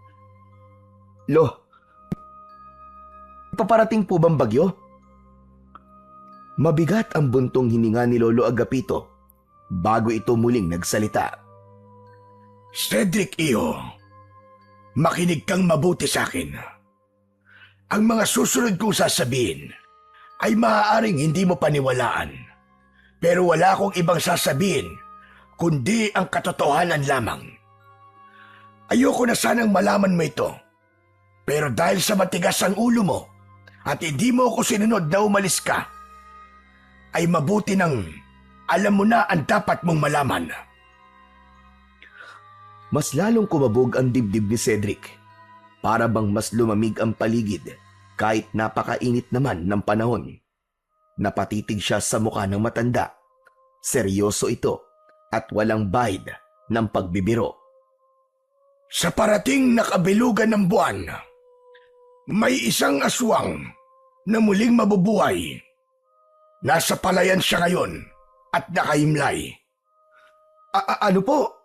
Lo, paparating po bang bagyo? Mabigat ang buntong hininga ni Lolo Agapito bago ito muling nagsalita. Cedric Iyo, makinig kang mabuti sa akin. Ang mga susunod kong sasabihin ay maaaring hindi mo paniwalaan. Pero wala akong ibang sasabihin kundi ang katotohanan lamang. Ayoko na sanang malaman mo ito. Pero dahil sa matigas ang ulo mo at hindi mo ako sinunod na umalis ka, ay mabuti nang alam mo na ang dapat mong malaman. Mas lalong kumabog ang dibdib ni Cedric. Para bang mas lumamig ang paligid kahit napakainit naman ng panahon. Napatitig siya sa mukha ng matanda. Seryoso ito at walang bahid ng pagbibiro. Sa parating na kabilugan ng buwan, may isang aswang na muling mabubuhay. Nasa palayan siya ngayon at nakahimlay. Ano po?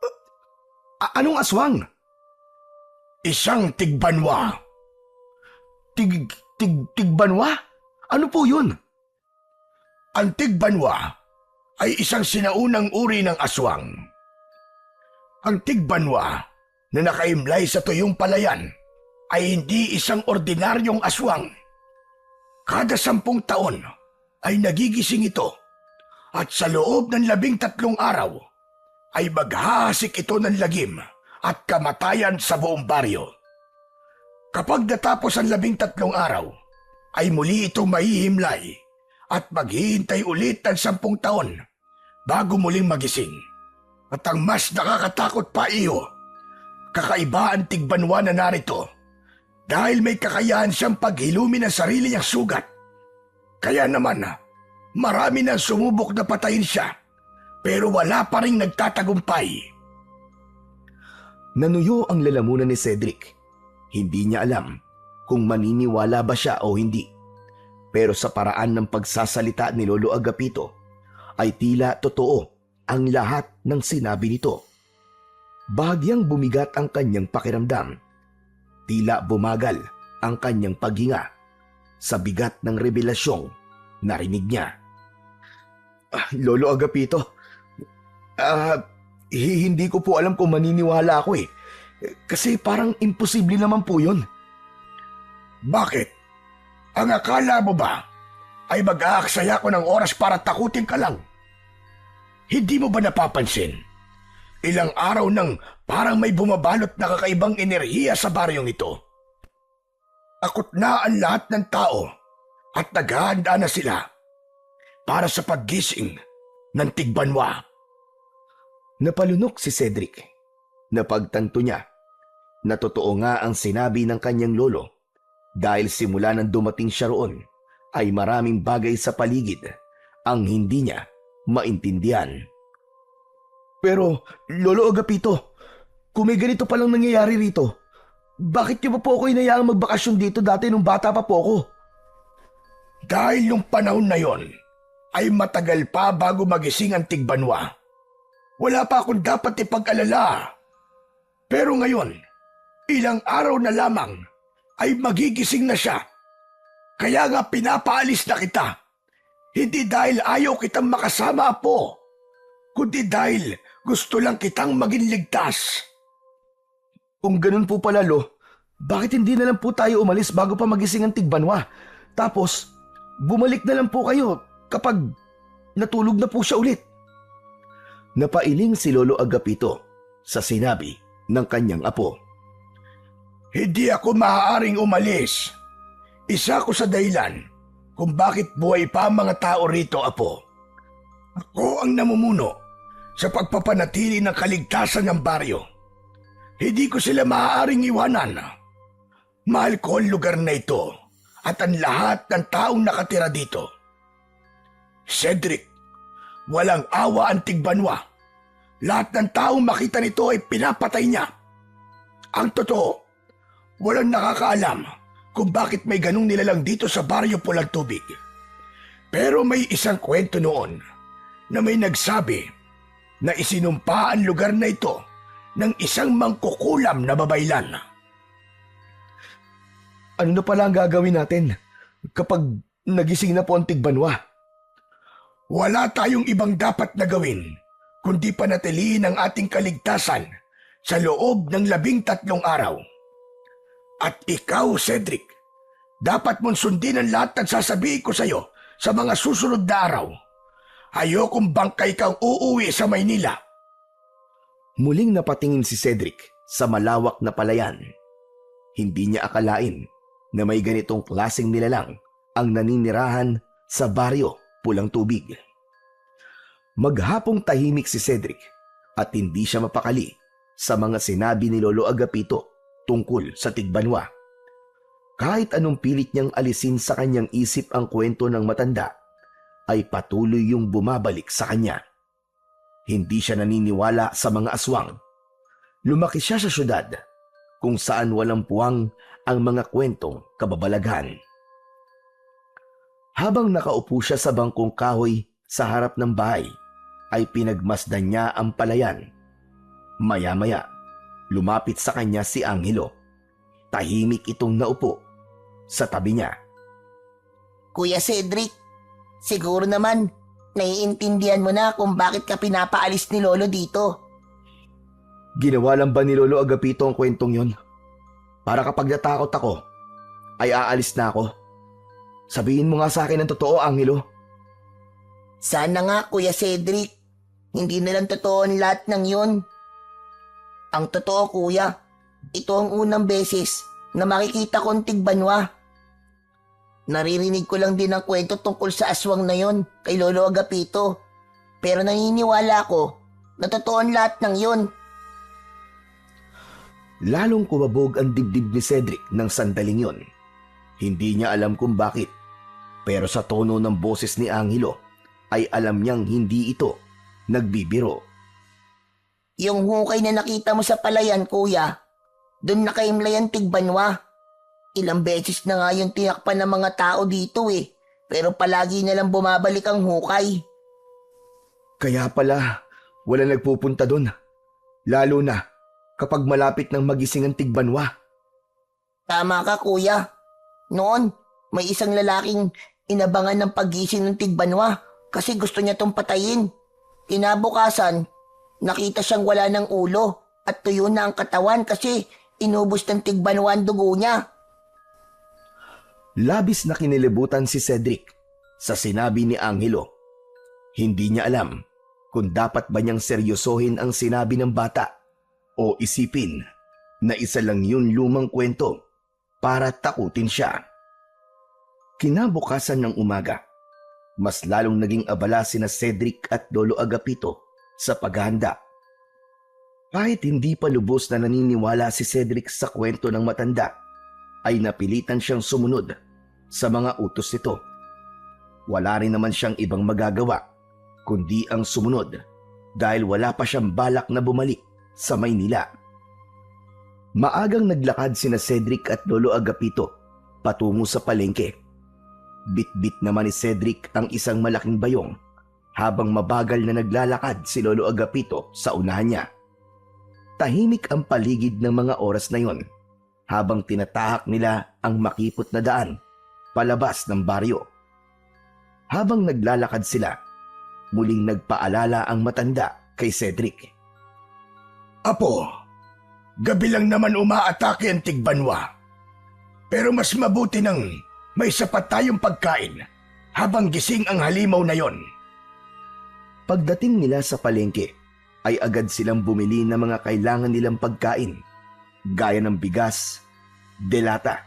Anong aswang? Isang tigbanwa. Tigbanwa? Ano po yun? Ang tigbanwa ay isang sinaunang uri ng aswang. Ang tigbanwa na nakaimlay sa tuyong palayan ay hindi isang ordinaryong aswang. Kada 10 taon ay nagigising ito at sa loob ng 13 araw ay maghahasik ito ng lagim at kamatayan sa buong baryo. Kapag natapos ang 13 araw, ay muli itong mahihimlay at maghihintay ulit ng 10 taon bago muling magising. At ang mas nakakatakot pa iyo, kakaiba ang tigbanwa na narito dahil may kakayahan siyang paghilumi ng sarili niyang sugat. Kaya naman, marami nang sumubok na patayin siya pero wala pa rin nagtatagumpay. Nanuyo ang lalamunan ni Cedric. Hindi niya alam kung maniniwala ba siya o hindi. Pero sa paraan ng pagsasalita ni Lolo Agapito ay tila totoo ang lahat ng sinabi nito. Bahagyang bumigat ang kanyang pakiramdam. Tila bumagal ang kanyang paghinga sa bigat ng revelasyong narinig niya. Lolo Agapito, hindi ko po alam kung maniniwala ako eh. Kasi parang imposible naman po yun. Bakit? Ang akala mo ba ay mag-aaksaya ko ng oras para takutin ka lang? Hindi mo ba napapansin? Ilang araw nang parang may bumabalot na kakaibang enerhiya sa baryong ito. Akot na ang lahat ng tao at naghahanda na sila para sa paggising ng tigbanwa. Napalunok si Cedric. Napagtanto niya na totoo nga ang sinabi ng kanyang lolo dahil simula nang dumating siya roon ay maraming bagay sa paligid ang hindi niya maintindihan. Pero, Lolo Agapito, kung may ganito palang nangyayari rito, bakit niyo pa po ako inayaang magbakasyon dito dati nung bata pa po ako? Dahil nung panahon na yon ay matagal pa bago magising ang tigbanwa. Wala pa akong dapat ipag-alala. Pero ngayon, ilang araw na lamang ay magigising na siya. Kaya nga pinapaalis na kita. Hindi dahil ayaw kitang makasama po, kundi dahil gusto lang kitang maging ligtas. Kung ganun po pala, Lo, bakit hindi na lang po tayo umalis bago pa magising ang tigbanwa? Tapos, bumalik na lang po kayo kapag natulog na po siya ulit. Napailing si Lolo Agapito sa sinabi ng kanyang apo. Hindi ako maaaring umalis. Isa ko sa dahilan kung bakit buhay pa ang mga tao rito, apo. Ako ang namumuno sa pagpapanatili ng kaligtasan ng baryo. Hindi ko sila maaaring iwanan. Mahal ko ang lugar na ito at ang lahat ng taong nakatira dito. Cedric, walang awa ang tigbanwa. Lahat ng taong makita nito ay pinapatay niya. Ang totoo, walang nakakaalam kung bakit may ganung nilalang dito sa baryo Pulang Tubig. Pero may isang kwento noon na may nagsabi na isinumpa ang lugar na ito ng isang mangkukulam na babaylan. Ano na pala ang gagawin natin kapag nagising na po ang tigbanwa? Wala tayong ibang dapat na gawin kundi panatilihin ang ating kaligtasan sa loob ng 13 araw. At ikaw, Cedric, dapat mong sundin ang lahat ng sasabihin ko sa iyo sa mga susunod na araw. Ayokong bangkay kang uuwi sa Maynila. Muling napatingin si Cedric sa malawak na palayan. Hindi niya akalain na may ganitong klaseng nilalang ang naninirahan sa baryo Pulang Tubig. Maghapong tahimik si Cedric at hindi siya mapakali sa mga sinabi ni Lolo Agapito tungkol sa tigbanwa. Kahit anong pilit niyang alisin sa kanyang isip ang kwento ng matanda, ay patuloy yung bumabalik sa kanya. Hindi siya naniniwala sa mga aswang. Lumaki siya sa syudad kung saan walang puwang ang mga kwentong kababalaghan. Habang nakaupo siya sa bangkong kahoy sa harap ng bahay, ay pinagmasdan niya ang palayan. Maya-maya, lumapit sa kanya si Angelo. Tahimik itong naupo sa tabi niya. Kuya Cedric, siguro naman, naiintindihan mo na kung bakit ka pinapaalis ni Lolo dito. Ginawa lang ba ni Lolo Agapito ang kwentong yon? Para kapag natakot ako, ay aalis na ako. Sabihin mo nga sa akin ang totoo, Angelo. Sana nga, Kuya Cedric. Hindi na lang totoo ang lahat ng yun. Ang totoo, Kuya, ito ang unang beses na makikita kong tigbanwa. Naririnig ko lang din ang kwento tungkol sa aswang na yon kay Lolo Agapito. Pero naniniwala ako na totoo ang lahat ng yun. Lalong kumabog ang dibdib ni Cedric ng sandaling yon. Hindi niya alam kung bakit, pero sa tono ng boses ni Angelo ay alam niyang hindi ito nagbibiro. Yung hukay na nakita mo sa palayan, Kuya, doon nakaimlay ang tigbanwa. Ilang beses na nga yung tinakpan ng mga tao dito pero palagi na lang bumabalik ang hukay. Kaya pala, wala nagpupunta doon. Lalo na kapag malapit ng magising ang tigbanwa. Tama ka, Kuya. Noon, may isang lalaking inabangan ng paggising ng tigbanwa kasi gusto niya tong patayin. Kinabukasan, nakita siyang wala ng ulo at tuyo na ang katawan kasi inubos ng tigbanwa ang dugo niya. Labis na kinilibutan si Cedric sa sinabi ni Angelo. Hindi niya alam kung dapat ba niyang seryosohin ang sinabi ng bata o isipin na isa lang yun lumang kwento para takutin siya. Kinabukasan ng umaga, mas lalong naging abala sina Cedric at Lolo Agapito sa paghahanda. Kahit hindi pa lubos na naniniwala si Cedric sa kwento ng matanda, ay napilitan siyang sumunod sa mga utos nito. Wala rin naman siyang ibang magagawa kundi ang sumunod dahil wala pa siyang balak na bumalik sa Maynila. Maagang naglakad sina Cedric at Lolo Agapito patungo sa palengke. Bit-bit naman ni Cedric ang isang malaking bayong habang mabagal na naglalakad si Lolo Agapito sa unahan niya. Tahimik ang paligid ng mga oras na yon habang tinatahak nila ang makipot na daan palabas ng baryo. Habang naglalakad sila, muling nagpaalala ang matanda kay Cedric. Apo, gabi lang naman umaatake ang tigbanwa. Pero mas mabuti nang may sapat tayong pagkain habang gising ang halimaw na yon. Pagdating nila sa palengke, ay agad silang bumili ng mga kailangan nilang pagkain, gaya ng bigas, delata,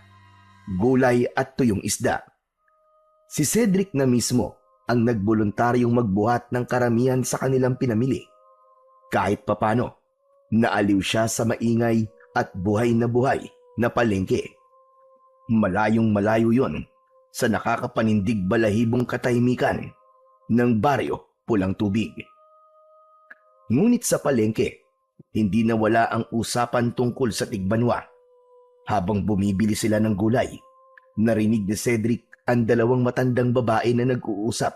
gulay at tuyong isda. Si Cedric na mismo ang nagboluntaryong magbuhat ng karamihan sa kanilang pinamili. Kahit papano, naaliw siya sa maingay at buhay na palengke. Malayong malayo yon sa nakakapanindig balahibong katahimikan ng baryo Pulang Tubig. Ngunit sa palengke, hindi nawala ang usapan tungkol sa tigbanwa. Habang bumibili sila ng gulay, narinig ni Cedric ang dalawang matandang babae na nag-uusap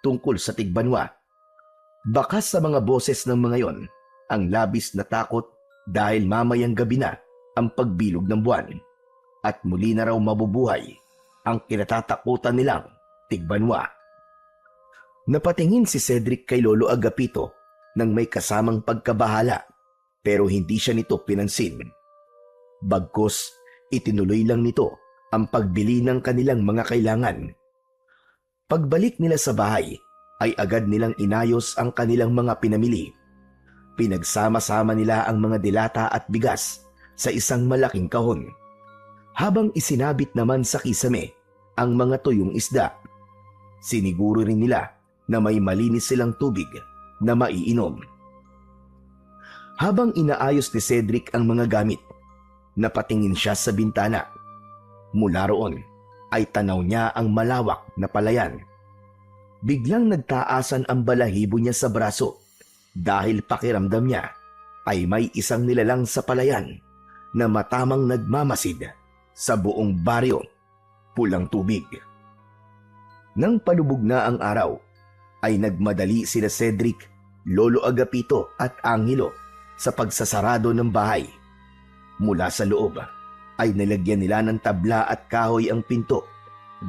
tungkol sa tigbanwa. Bakas sa mga boses ng mga yon ang labis na takot dahil mamayang gabi na ang pagbilog ng buwan at muli na raw mabubuhay ang kinatatakutan nilang tigbanwa. Napatingin si Cedric kay Lolo Agapito nang may kasamang pagkabahala pero hindi siya nito pinansin. Bagkus, itinuloy lang nito ang pagbili ng kanilang mga kailangan. Pagbalik nila sa bahay, ay agad nilang inayos ang kanilang mga pinamili. Pinagsama-sama nila ang mga dilata at bigas sa isang malaking kahon. Habang isinabit naman sa kisame ang mga tuyong isda, siniguro rin nila na may malinis silang tubig na maiinom. Habang inaayos ni Cedric ang mga gamit, napatingin siya sa bintana. Mula roon ay tanaw niya ang malawak na palayan. Biglang nagtaasan ang balahibo niya sa braso dahil pakiramdam niya ay may isang nilalang sa palayan na matamang nagmamasid sa buong baryo Pulang Tubig. Nang palubog na ang araw, ay nagmadali sina Cedric, Lolo Agapito at Angelo sa pagsasarado ng bahay. Mula sa loob ay nilagyan nila ng tabla at kahoy ang pinto,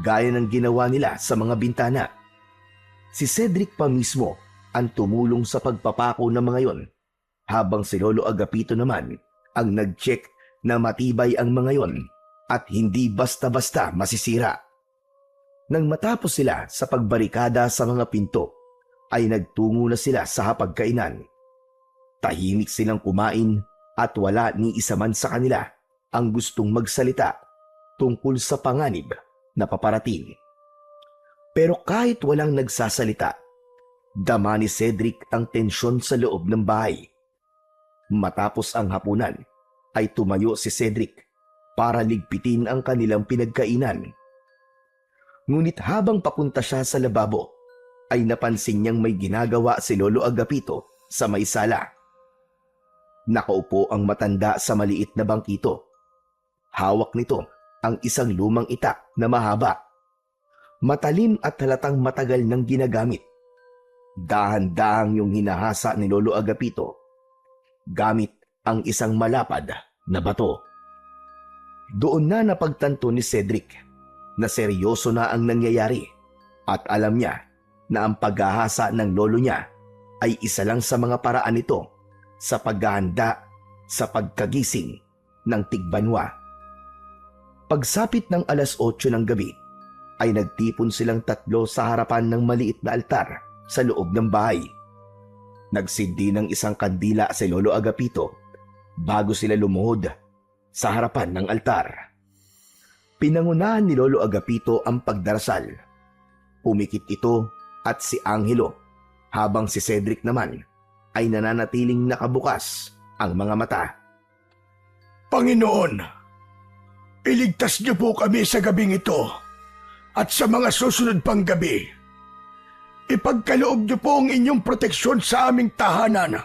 gaya ng ginawa nila sa mga bintana. Si Cedric pa mismo ang tumulong sa pagpapako ng mga yon, habang si Lolo Agapito naman ang nag-check na matibay ang mga yon at hindi basta-basta masisira. Nang matapos sila sa pagbarikada sa mga pinto, ay nagtungo na sila sa hapagkainan. Tahimik silang kumain at wala ni isa man sa kanila ang gustong magsalita tungkol sa panganib na paparating. Pero kahit walang nagsasalita, dama ni Cedric ang tensyon sa loob ng bahay. Matapos ang hapunan, ay tumayo si Cedric para ligpitin ang kanilang pinagkainan. Ngunit habang papunta siya sa lababo, ay napansin niyang may ginagawa si Lolo Agapito sa may sala. Nakaupo ang matanda sa maliit na bangkito. Hawak nito ang isang lumang itak na mahaba. Matalim at halatang matagal nang ginagamit. Dahan-dahang yung hinahasa ni Lolo Agapito gamit ang isang malapad na bato. Doon na napagtanto ni Cedric na seryoso na ang nangyayari at alam niya na ang paghahasa ng lolo niya ay isa lang sa mga paraan nito sa paghahanda sa pagkagising ng Tigbanwa. Pagsapit ng 8:00 ng gabi, ay nagtipon silang tatlo sa harapan ng maliit na altar sa loob ng bahay. Nagsindi ng isang kandila si Lolo Agapito bago sila lumuhod sa harapan ng altar. Pinangunahan ni Lolo Agapito ang pagdarasal. Pumikit ito at si Angelo, habang si Cedric naman ay nananatiling nakabukas ang mga mata. Panginoon, iligtas niyo po kami sa gabing ito at sa mga susunod pang gabi. Ipagkaloob niyo po ang inyong proteksyon sa aming tahanan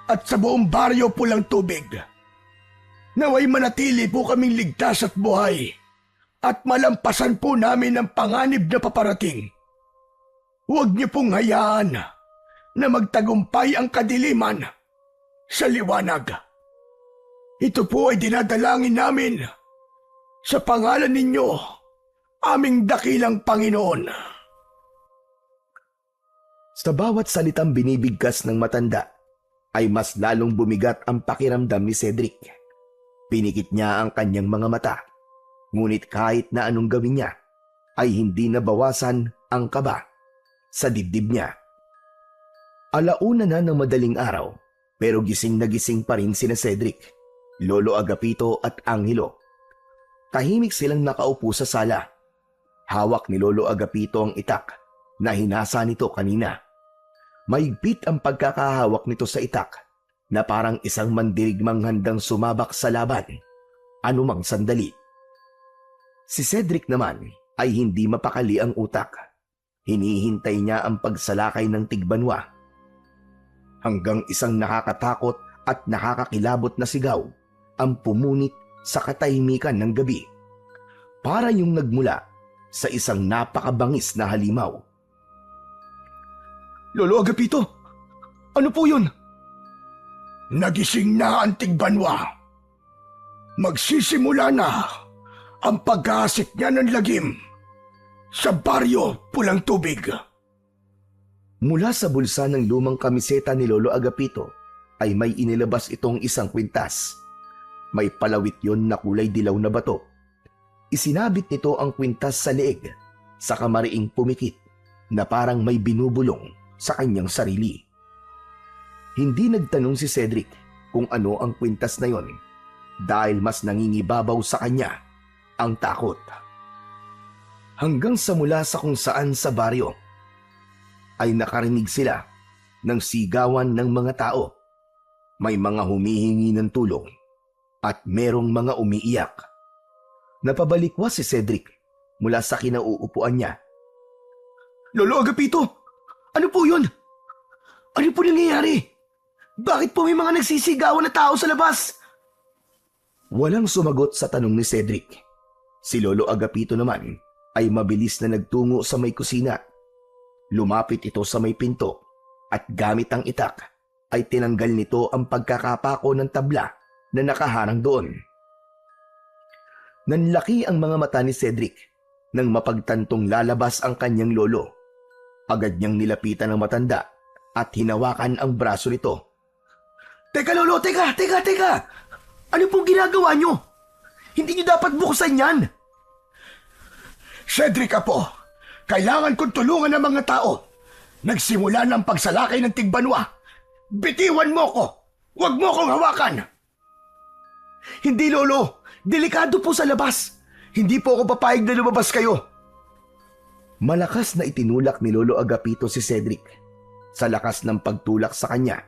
at sa buong baryo Pulang Tubig. Naway manatili po kaming ligtas at buhay at malampasan po namin ang panganib na paparating. Huwag niyo pong hayaan na magtagumpay ang kadiliman sa liwanag. Ito po ay dinadalangin namin sa pangalan ninyo, aming dakilang Panginoon. Sa bawat salitang binibigkas ng matanda, ay mas lalong bumigat ang pakiramdam ni Cedric. Pinikit niya ang kanyang mga mata, ngunit kahit na anong gawin niya, ay hindi nabawasan ang kaba sa dibdib niya. Alauna na ng madaling araw, pero gising na gising pa rin sina Cedric, Lolo Agapito at Angelo. Tahimik silang nakaupo sa sala. Hawak ni Lolo Agapito ang itak na hinasa nito kanina. Mahigpit ang pagkakahawak nito sa itak na parang isang mandirigmang handang sumabak sa laban, anumang sandali. Si Cedric naman ay hindi mapakali ang utak. Hinihintay niya ang pagsalakay ng Tigbanwa. Hanggang isang nakakatakot at nakakakilabot na sigaw ang pumunit sa katahimikan ng gabi. Para yung nagmula sa isang napakabangis na halimaw. Lolo Agapito, ano po yun? Nagising na ang Tigbanwa. Magsisimula na ang pag-aasik niya ng lagim sa baryo Pulang Tubig. Mula sa bulsa ng lumang kamiseta ni Lolo Agapito ay may inilabas itong isang kwintas. May palawit yon na kulay dilaw na bato. Isinabit nito ang kwintas sa leeg, sa kamariing pumikit na parang may binubulong sa kanyang sarili. Hindi nagtanong si Cedric kung ano ang kwintas na yon dahil mas nangingibabaw sa kanya ang takot. Hanggang sa mula sa kung saan sa baryo ay nakarinig sila ng sigawan ng mga tao. May mga humihingi ng tulong at merong mga umiiyak. Napabalikwas si Cedric mula sa kinauupuan niya. Lolo Agapito, ano po yun? Ano po nangyayari? Bakit po may mga nagsisigawan na tao sa labas? Walang sumagot sa tanong ni Cedric. Si Lolo Agapito naman ay mabilis na nagtungo sa may kusina. Lumapit ito sa may pinto at gamit ang itak ay tinanggal nito ang pagkakapako ng tabla na nakaharang doon. Nanlaki ang mga mata ni Cedric nang mapagtantong lalabas ang kanyang lolo. Agad niyang nilapitan ang matanda at hinawakan ang braso nito. Teka lolo, teka! Ano pong ginagawa nyo? Hindi nyo dapat buksan yan! Cedric apo, kailangan kong tulungan ng mga tao. Nagsimula ng pagsalakay ng tigbanwa. Bitiwan mo ko! Huwag mo kong hawakan! Hindi lolo, delikado po sa labas. Hindi po ako papayag na lumabas kayo. Malakas na itinulak ni Lolo Agapito si Cedric. Sa lakas ng pagtulak sa kanya,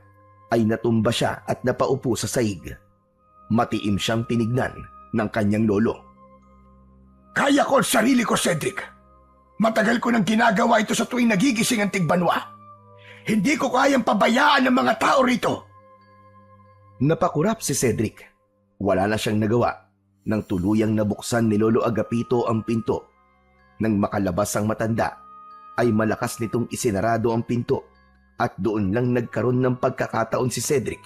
ay natumba siya at napaupo sa saig. Matiim siyang tinignan ng kanyang lolo. Kaya ko ang sarili ko, Cedric. Matagal ko nang ginagawa ito sa tuwing nagigising ang tigbanwa. Hindi ko kayang pabayaan ng mga tao rito. Napakurap si Cedric. Wala na siyang nagawa nang tuluyang nabuksan ni Lolo Agapito ang pinto. Nang makalabas ang matanda, ay malakas nitong isinarado ang pinto at doon lang nagkaroon ng pagkakataon si Cedric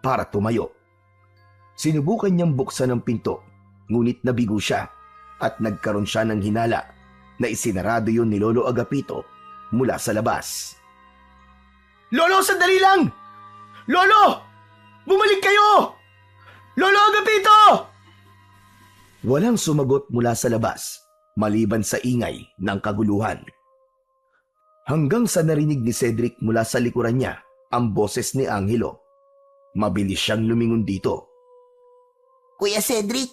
para tumayo. Sinubukan niyang buksan ang pinto, ngunit nabigo siya at nagkaroon siya ng hinala na isinarado yun ni Lolo Agapito mula sa labas. Lolo, sandali lang! Lolo! Bumalik kayo! Lolo Agapito! Walang sumagot mula sa labas, maliban sa ingay ng kaguluhan. Hanggang sa narinig ni Cedric mula sa likuran niya ang boses ni Angelo. Mabilis siyang lumingon dito. Kuya Cedric,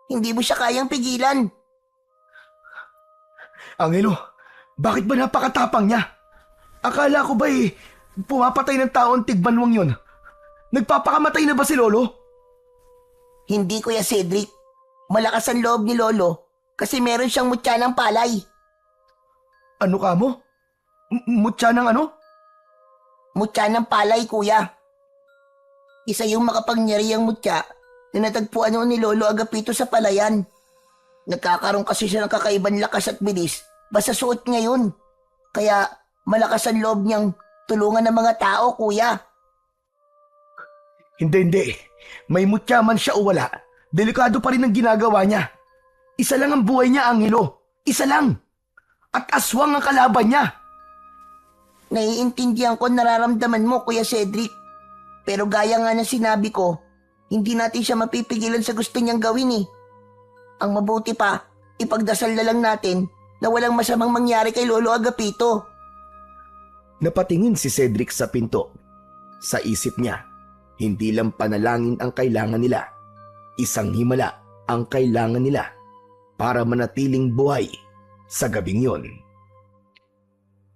hindi mo siya kayang pigilan. Angelo, bakit ba napakatapang niya? Akala ko ba pumapatay ng tao ang tigbanwang yun? Nagpapakamatay na ba si Lolo? Hindi, Kuya Cedric. Malakas ang loob ni Lolo kasi meron siyang mutya ng palay. Ano ka mo? Mutya ng ano? Mutya ng palay, Kuya. Isa yung makapangyarihang mutya na natagpuan noon ni Lolo Agapito sa palayan. Nagkakaroon kasi siya ng kakaibang lakas at bilis basta suot niya yun. Kaya malakas ang loob niyang tulungan ng mga tao, Kuya. Hindi. May mutya man siya o wala, delikado pa rin ang ginagawa niya. Isa lang ang buhay niya, Angelo. Isa lang. At aswang ang kalaban niya. Naiintindihan ko nararamdaman mo, Kuya Cedric. Pero gaya nga ng sinabi ko, hindi natin siya mapipigilan sa gusto niyang gawin eh. Ang mabuti pa, ipagdasal na lang natin na walang masamang mangyari kay Lolo Agapito. Napatingin si Cedric sa pinto. Sa isip niya, hindi lang panalangin ang kailangan nila. Isang himala ang kailangan nila para manatiling buhay sa gabing yon.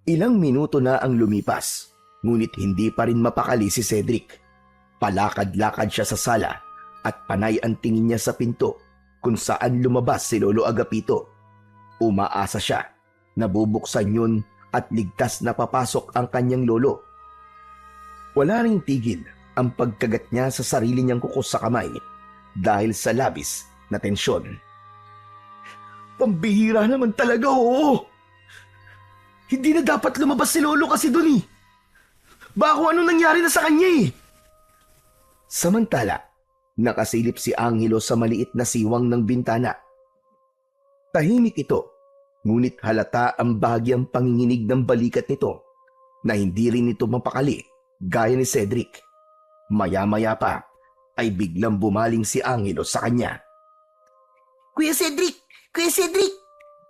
Ilang minuto na ang lumipas, ngunit hindi pa rin mapakali si Cedric. Palakad-lakad siya sa sala at panay ang tingin niya sa pinto kung saan lumabas si Lolo Agapito. Umaasa siya na bubuksan yun at ligtas na papasok ang kanyang lolo. Wala ring tigil ang pagkagat niya sa sarili niyang kuko sa kamay dahil sa labis na tensyon. Pambihira naman talaga, oo. Hindi na dapat lumabas si Lolo kasi dun eh. Baka kung ano nangyari na sa kanya eh. Samantala, nakasilip si Angelo sa maliit na siwang ng bintana. Tahimik ito, ngunit halata ang bahagyang panginginig ng balikat nito na hindi rin ito mapakali gaya ni Cedric. Maya-maya pa ay biglang bumaling si Angelo sa kanya. Kuya Cedric! Kuya Cedric!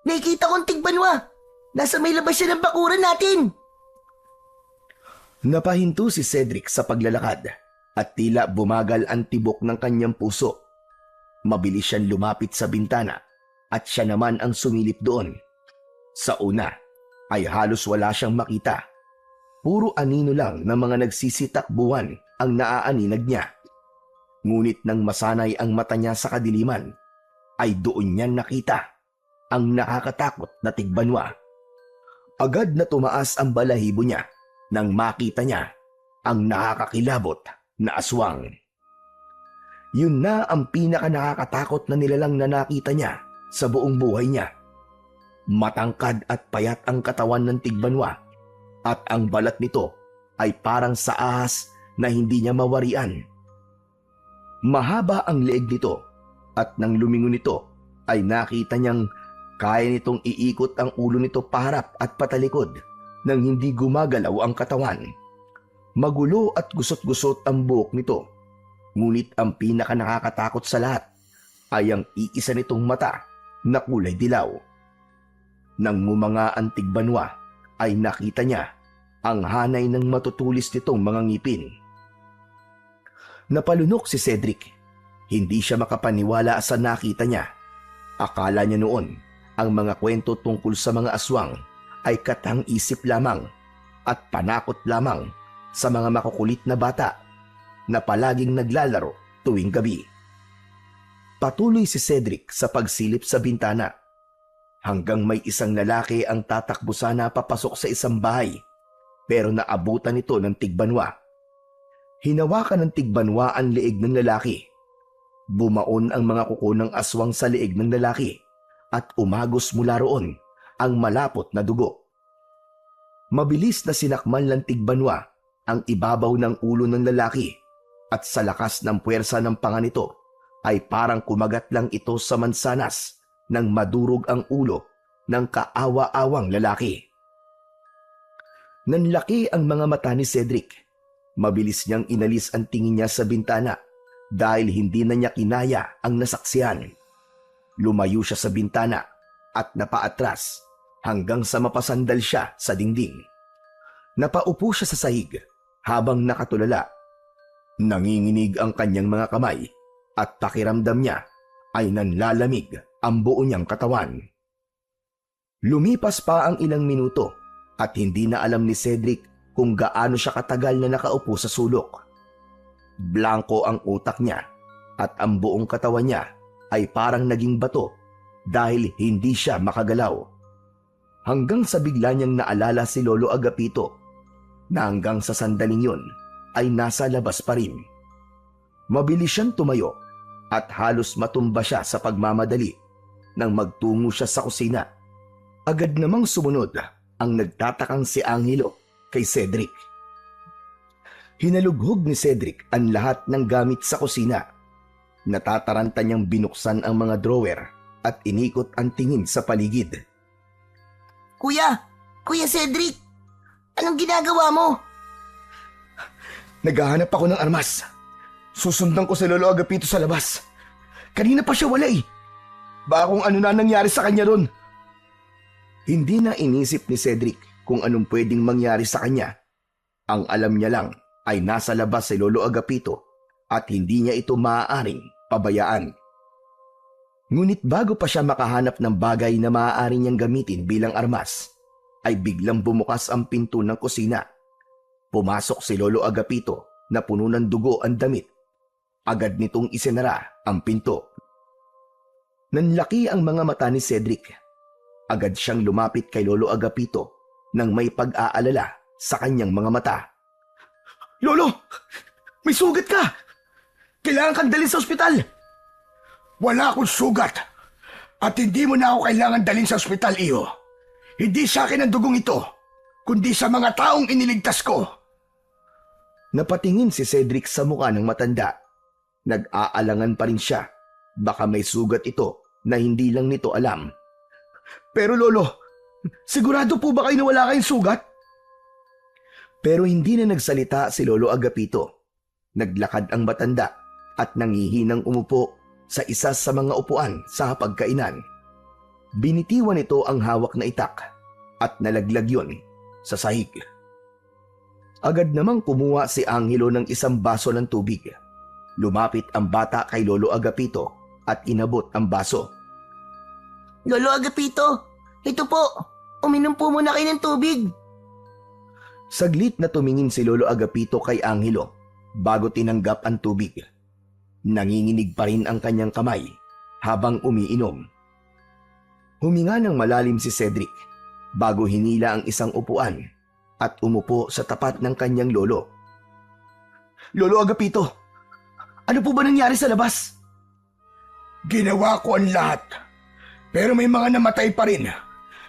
Nakikita kong tigbanwa! Nasa may labas siya ng bakuran natin! Napahinto si Cedric sa paglalakad at tila bumagal ang tibok ng kanyang puso. Mabilis siyang lumapit sa bintana at siya naman ang sumilip doon. Sa una ay halos wala siyang makita. Puro anino lang ng mga nagsisitakbuhan ang naaaninag niya. Ngunit nang masanay ang mata niya sa kadiliman, ay doon niya nakita ang nakakatakot na tigbanwa. Agad na tumaas ang balahibo niya nang makita niya ang nakakakilabot na aswang. Yun na ang pinaka nakakatakot na nilalang na nakita niya sa buong buhay niya. Matangkad at payat ang katawan ng tigbanwa at ang balat nito ay parang sa ahas na hindi niya mawarian. Mahaba ang leeg nito at nang lumingon nito ay nakita niyang kaya nitong iikot ang ulo nito paharap at patalikod nang hindi gumagalaw ang katawan. Magulo at gusot-gusot ang buhok nito, ngunit ang pinaka nakakatakot sa lahat ay ang iisa nitong mata na kulay dilaw. Nang ngumanga ang tigbanwa ay nakita niya ang hanay ng matutulis nitong mga ngipin. Napalunok si Cedric. Hindi siya makapaniwala sa nakita niya. Akala niya noon ang mga kwento tungkol sa mga aswang ay katang-isip lamang at panakot lamang sa mga makukulit na bata na palaging naglalaro tuwing gabi. Patuloy si Cedric sa pagsilip sa bintana hanggang may isang lalaki ang tatakbo sana papasok sa isang bahay pero naabutan ito ng tigbanwa. Hinawakan ng tigbanwa ang leeg ng lalaki. Bumaon ang mga kuko ng aswang sa leeg ng lalaki at umagos mula roon ang malapot na dugo. Mabilis na sinakmal ng tigbanwa ang ibabaw ng ulo ng lalaki at sa lakas ng puwersa ng panga nito ay parang kumagat lang ito sa mansanas nang madurog ang ulo ng kaawa-awang lalaki. Nanlaki ang mga mata ni Cedric. Mabilis niyang inalis ang tingin niya sa bintana dahil hindi na niya kinaya ang nasaksihan. Lumayo siya sa bintana at napaatras hanggang sa mapasandal siya sa dingding. Napaupo siya sa sahig habang nakatulala. Nanginginig ang kanyang mga kamay at pakiramdam niya ay nanlalamig ang buo niyang katawan. Lumipas pa ang ilang minuto at hindi na alam ni Cedric kung gaano siya katagal na nakaupo sa sulok. Blanko ang utak niya at ang buong katawan niya ay parang naging bato dahil hindi siya makagalaw. Hanggang sa bigla niyang naalala si Lolo Agapito na hanggang sa sandaling yun ay nasa labas pa rin. Mabilis siyang tumayo at halos matumba siya sa pagmamadali nang magtungo siya sa kusina. Agad namang sumunod ang nagtatakang si Angelo kay Cedric. Hinalughog ni Cedric ang lahat ng gamit sa kusina. Natataranta niyang binuksan ang mga drawer at inikot ang tingin sa paligid. Kuya! Kuya Cedric! Anong ginagawa mo? Naghahanap ako ng armas. Susundan ko si Lolo Agapito sa labas. Kanina pa siya wala eh. Baka kung ano na nangyari sa kanya ron. Hindi na inisip ni Cedric kung anong pwedeng mangyari sa kanya. Ang alam niya lang ay nasa labas si Lolo Agapito at hindi niya ito maaaring pabayaan. Ngunit bago pa siya makahanap ng bagay na maaari niyang gamitin bilang armas, ay biglang bumukas ang pinto ng kusina. Pumasok si Lolo Agapito na puno ng dugo ang damit. Agad nitong isinara ang pinto. Nanlaki ang mga mata ni Cedric. Agad siyang lumapit kay Lolo Agapito nang may pag-aalala sa kanyang mga mata. Lolo! May sugat ka! Kailangan kang dalhin sa ospital! Wala akong sugat at hindi mo na ako kailangan dalhin sa ospital, iyo. Hindi sa akin ang dugong ito, kundi sa mga taong iniligtas ko. Napatingin si Cedric sa mukha ng matanda. Nag-aalangan pa rin siya. Baka may sugat ito na hindi lang nito alam. Pero Lolo, sigurado po ba kayo na wala kayong sugat? Pero hindi na nagsalita si Lolo Agapito. Naglakad ang matanda at nangihinang umupo sa isa sa mga upuan sa hapagkainan. Binitiwan nito ang hawak na itak at nalaglag yun sa sahig. Agad namang kumuha si Angelo ng isang baso ng tubig. Lumapit ang bata kay Lolo Agapito at inabot ang baso. Lolo Agapito, ito po. Uminom po muna kayo ng tubig. Saglit na tumingin si Lolo Agapito kay Angelo bago tinanggap ang tubig. Nanginginig pa rin ang kanyang kamay habang umiinom. Huminga ng malalim si Cedric bago hinila ang isang upuan at umupo sa tapat ng kanyang lolo. Lolo Agapito, ano po ba nangyari sa labas? Ginawa ko ang lahat, pero may mga namatay pa rin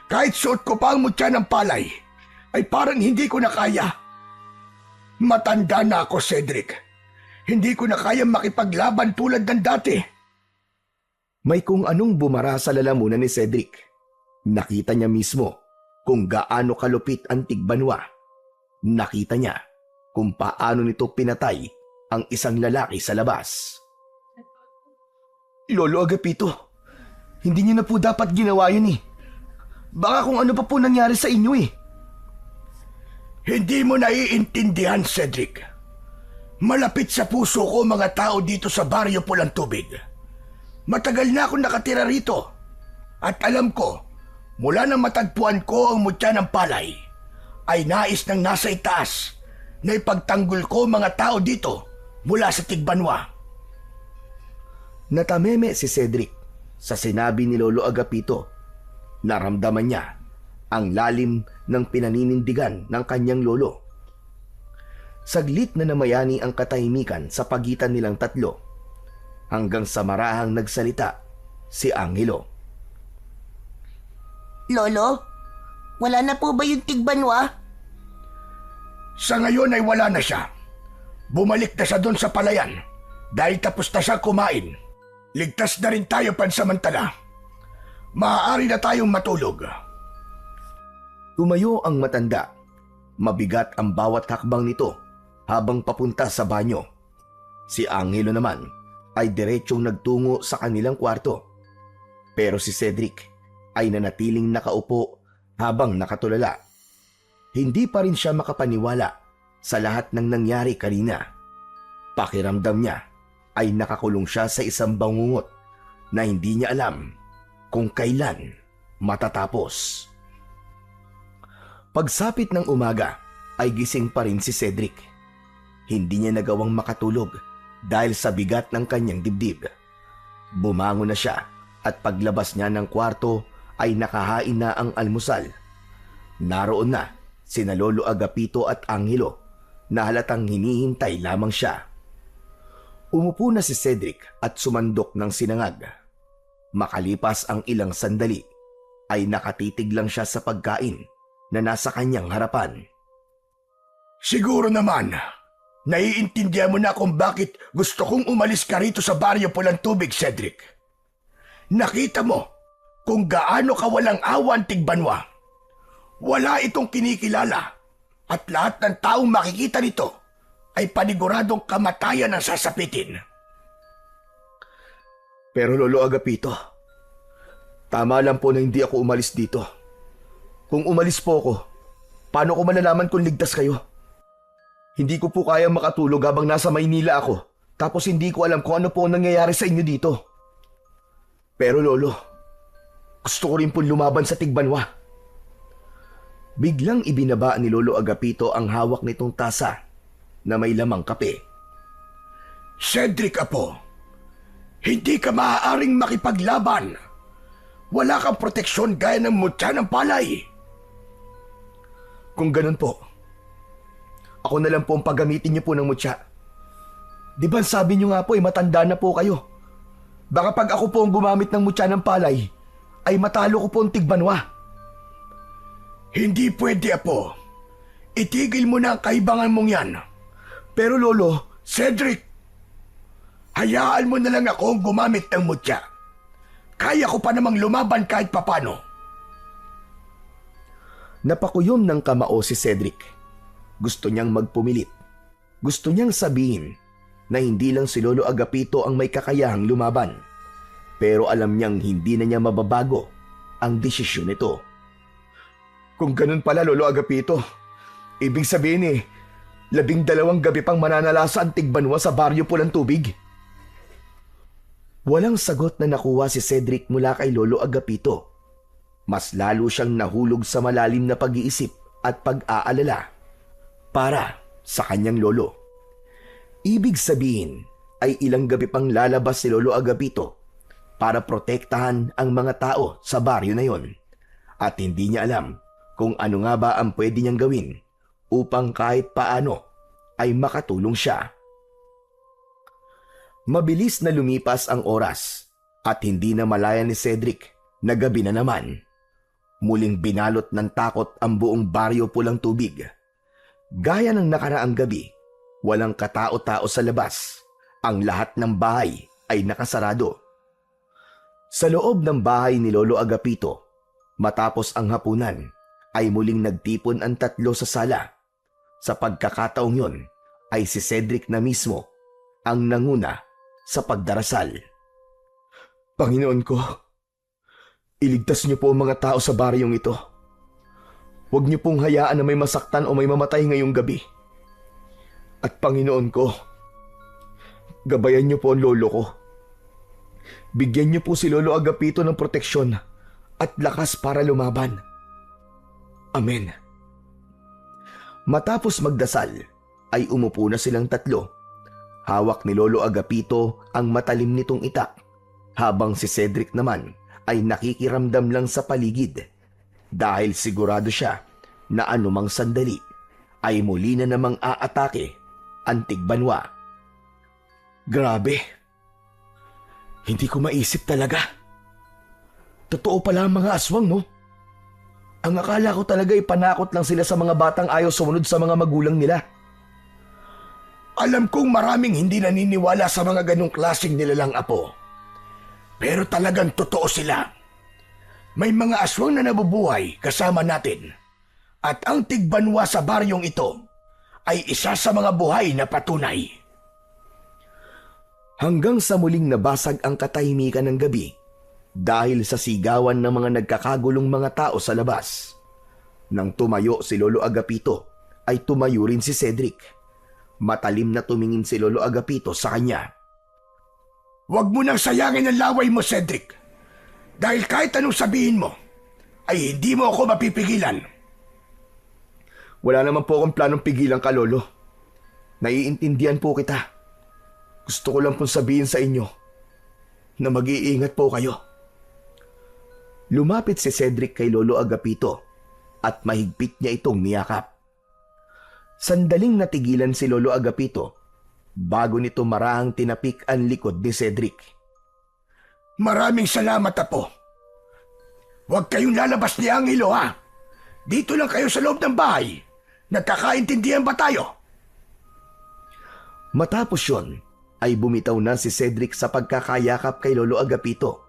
Kahit suot ko pa ang mutya ng palay, ay parang hindi ko na kaya. Matanda na ako, Cedric. Hindi ko na kaya makipaglaban tulad ng dati. May kung anong bumara sa lalamunan ni Cedric. Nakita niya mismo kung gaano kalupit ang tigbanwa. Nakita niya kung paano nito pinatay ang isang lalaki sa labas. Lolo Agapito, hindi niyo na po dapat ginawa yun eh. Baka kung ano pa po nangyari sa inyo eh. Hindi mo naiintindihan, Cedric. Malapit sa puso ko mga tao dito sa Baryo Pulang Tubig. Matagal na akong nakatira rito. At alam ko, mula nang matagpuan ko ang mutya ng palay, ay nais ng nasa itaas na ipagtanggol ko mga tao dito mula sa Tigbanwa. Natameme si Cedric sa sinabi ni Lolo Agapito. Naramdaman niya ang lalim ng pinaninindigan ng kanyang lolo. Saglit na namayani ang katahimikan sa pagitan nilang tatlo hanggang sa marahang nagsalita si Angelo. Lolo, wala na po ba yung Tigbanwa? Sa ngayon ay wala na siya. Bumalik na siya doon sa palayan dahil tapos na siya kumain. Ligtas na rin tayo pansamantala. Maaari na tayong matulog. Tumayo ang matanda. Mabigat ang bawat hakbang nito habang papunta sa banyo. Si Angelo naman ay diretsyong nagtungo sa kanilang kwarto. Pero si Cedric ay nanatiling nakaupo habang nakatulala. Hindi pa rin siya makapaniwala sa lahat ng nangyari kanina. Pakiramdam niya ay nakakulong siya sa isang bangungot na hindi niya alam kung kailan matatapos. Pagsapit ng umaga ay gising pa rin si Cedric. Hindi niya nagawang makatulog dahil sa bigat ng kanyang dibdib. Bumangon na siya at paglabas niya ng kwarto ay nakahain na ang almusal. Naroon na sina Lolo Agapito at Angelo na halatang hinihintay lamang siya. Umupo na si Cedric at sumandok ng sinangag. Makalipas ang ilang sandali, ay nakatitig lang siya sa pagkain na nasa kanyang harapan. Siguro naman, naiintindihan mo na kung bakit gusto kong umalis ka rito sa Baryo Pulang Tubig, Cedric. Nakita mo kung gaano ka walang awa ang Tigbanwa. Wala itong kinikilala at lahat ng taong makikita nito ay paniguradong kamatayan ang sasapitin. Pero Lolo Agapito, tama lang po na hindi ako umalis dito. Kung umalis po ako, paano ko malalaman kung ligtas kayo? Hindi ko po kaya makatulog habang nasa Maynila ako, tapos hindi ko alam kung ano po ang nangyayari sa inyo dito. Pero Lolo, gusto ko rin po lumaban sa Tigbanwa. Biglang ibinaba ni Lolo Agapito ang hawak nitong tasa na may lamang kape. Cedric Apo, hindi ka maaaring makipaglaban. Wala kang proteksyon gaya ng mutya ng palay. Kung ganun po, ako na lang po ang paggamitin niyo po ng mutya. Di ba sabi niyo nga po matanda na po kayo? Baka pag ako po ang gumamit ng mutya ng palay, ay matalo ko po ang Tigbanwa. Hindi pwede, Apo. Itigil mo na ang kaibangan mong yan. Pero Lolo, Cedric, hayaan mo na lang ako gumamit ng mutya. Kaya ko pa namang lumaban kahit papano. napakuyom ng kamao si Cedric. Gusto niyang magpumilit. Gusto niyang sabihin na hindi lang si Lolo Agapito ang may kakayahang lumaban. Pero alam niyang hindi na niya mababago ang desisyon nito. Kung ganun pala, Lolo Agapito, ibig sabihin 12 gabi pang mananalasa ang Tigbanwa sa Baryo Pulang Tubig. Walang sagot na nakuha si Cedric mula kay Lolo Agapito. Mas lalo siyang nahulog sa malalim na pag-iisip at pag-aalala para sa kanyang lolo. Ibig sabihin ay ilang gabi pang lalabas si Lolo Agapito para protektahan ang mga tao sa baryo na yon. At hindi niya alam kung ano nga ba ang pwede niyang gawin upang kahit paano ay makatulong siya. Mabilis na lumipas ang oras at hindi na malaya ni Cedric na gabi na naman. Muling binalot ng takot ang buong baryo pulang tubig. Gaya ng nakaraang gabi, walang katao-tao sa labas. Ang lahat ng bahay ay nakasarado. Sa loob ng bahay ni Lolo Agapito, matapos ang hapunan, ay muling nagtipon ang tatlo sa sala. Sa pagkakataong yon, ay si Cedric na mismo ang nanguna sa pagdarasal. Panginoon ko, iligtas niyo po ang mga tao sa baryong ito. Huwag niyo pong hayaan na may masaktan o may mamatay ngayong gabi. At Panginoon ko, gabayan niyo po ang lolo ko. Bigyan niyo po si Lolo Agapito ng proteksyon at lakas para lumaban. Amen. Matapos magdasal, ay umupo na silang tatlo. Hawak ni Lolo Agapito ang matalim nitong itak, habang si Cedric naman ay nakikiramdam lang sa paligid dahil sigurado siya na anumang sandali ay muli na namang aatake ang Tigbanwa. Grabe! Hindi ko maisip talaga. Totoo pala ang mga aswang, no? Ang akala ko talaga ipanakot lang sila sa mga batang ayaw sumunod sa mga magulang nila. Alam kong maraming hindi naniniwala sa mga ganong klaseng nilalang apo. Pero talagang totoo sila. May mga aswang na nabubuhay kasama natin. At ang Tigbanwa sa baryong ito ay isa sa mga buhay na patunay. Hanggang sa muling nabasag ang katahimikan ng gabi dahil sa sigawan ng mga nagkakagulong mga tao sa labas. Nang tumayo si Lolo Agapito, ay tumayo rin si Cedric. Matalim na tumingin si Lolo Agapito sa kanya. Huwag mo nang sayangin ang laway mo, Cedric. Dahil kahit anong sabihin mo, ay hindi mo ako mapipigilan. Wala naman po akong planong pigilan ka, Lolo. Naiintindihan po kita. Gusto ko lang pong sabihin sa inyo na mag-iingat po kayo. Lumapit si Cedric kay Lolo Agapito at mahigpit niya itong niyakap. Sandaling natigilan si Lolo Agapito bago nito marahang tinapik ang likod ni Cedric. Maraming salamat, apo. Huwag kayong lalabas ni Angelo, ha? Dito lang kayo sa loob ng bahay. Nagkakaintindihan ba tayo? Matapos yon, ay bumitaw na si Cedric sa pagkakayakap kay Lolo Agapito.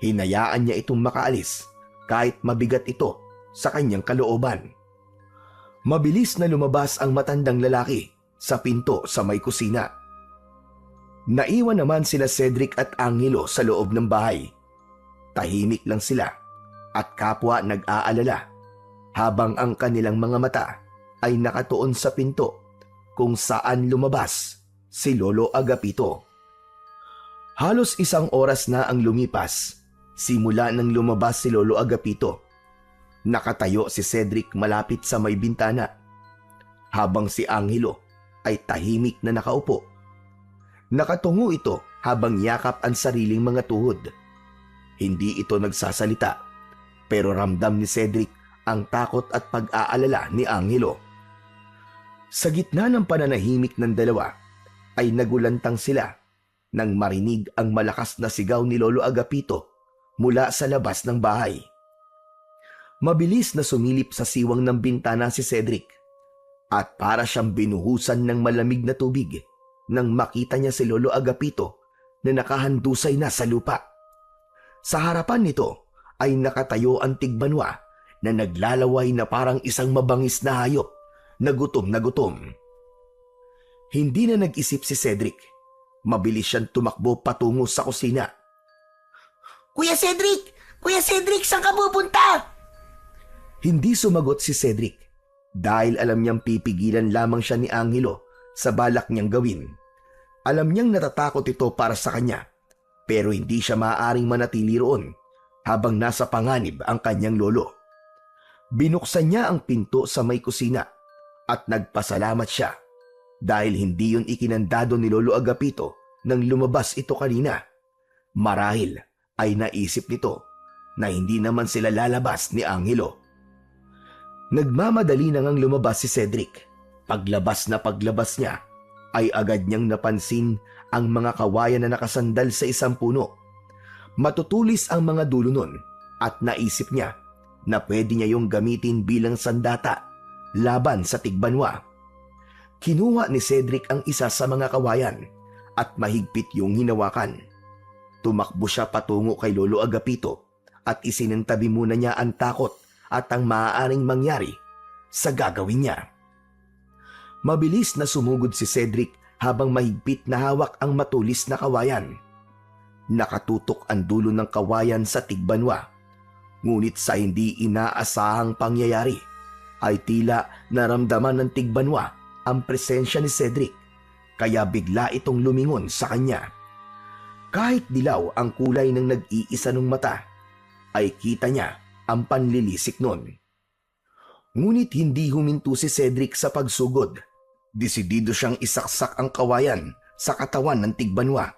Hinayaan niya itong makaalis kahit mabigat ito sa kanyang kalooban. Mabilis na lumabas ang matandang lalaki sa pinto sa may kusina. Naiwan naman sila Cedric at Angelo sa loob ng bahay. Tahimik lang sila at kapwa nag-aalala habang ang kanilang mga mata ay nakatuon sa pinto kung saan lumabas si Lolo Agapito. Halos 1 oras na ang lumipas simula nang lumabas si Lolo Agapito. Nakatayo si Cedric malapit sa may bintana, habang si Angelo ay tahimik na nakaupo. Nakatungo ito habang yakap ang sariling mga tuhod. Hindi ito nagsasalita, pero ramdam ni Cedric ang takot at pag-aalala ni Angelo. Sa gitna ng pananahimik ng dalawa, ay nagulantang sila nang marinig ang malakas na sigaw ni Lolo Agapito mula sa labas ng bahay. Mabilis na sumilip sa siwang ng bintana si Cedric at para siyang binuhusan ng malamig na tubig nang makita niya si Lolo Agapito na nakahandusay na sa lupa. Sa harapan nito ay nakatayo ang Tigbanwa na naglalaway na parang isang mabangis na hayop na gutom na gutom. Hindi na nag-isip si Cedric. Mabilis siyang tumakbo patungo sa kusina. Kuya Cedric! Kuya Cedric, saan ka pupunta? Hindi sumagot si Cedric dahil alam niyang pipigilan lamang siya ni Angelo sa balak niyang gawin. Alam niyang natatakot ito para sa kanya, pero hindi siya maaaring manatili roon habang nasa panganib ang kanyang lolo. Binuksan niya ang pinto sa may kusina at nagpasalamat siya dahil hindi yun ikinandado ni Lolo Agapito nang lumabas ito kanina. Marahil ay naisip nito na hindi naman sila lalabas ni Angelo. Nagmamadali na ngang lumabas si Cedric. Paglabas niya, ay agad niyang napansin ang mga kawayan na nakasandal sa isang puno. Matutulis ang mga dulo nun at naisip niya na pwede niya yung gamitin bilang sandata laban sa tigbanwa. Kinuha ni Cedric ang isa sa mga kawayan at mahigpit yung hinawakan. Tumakbo siya patungo kay Lolo Agapito at isinantabi muna niya ang takot at ang maaaring mangyari sa gagawin niya. Mabilis na sumugod si Cedric habang mahigpit na hawak ang matulis na kawayan. Nakatutok ang dulo ng kawayan sa tigbanwa. Ngunit sa hindi inaasahang pangyayari ay tila naramdaman ng tigbanwa ang presensya ni Cedric, kaya bigla itong lumingon sa kanya. Kahit dilaw ang kulay ng nag-iisa ng mata, ay kita niya ang panlilisik nun. Ngunit hindi huminto si Cedric sa pagsugod. Desidido siyang isaksak ang kawayan sa katawan ng tigbanwa.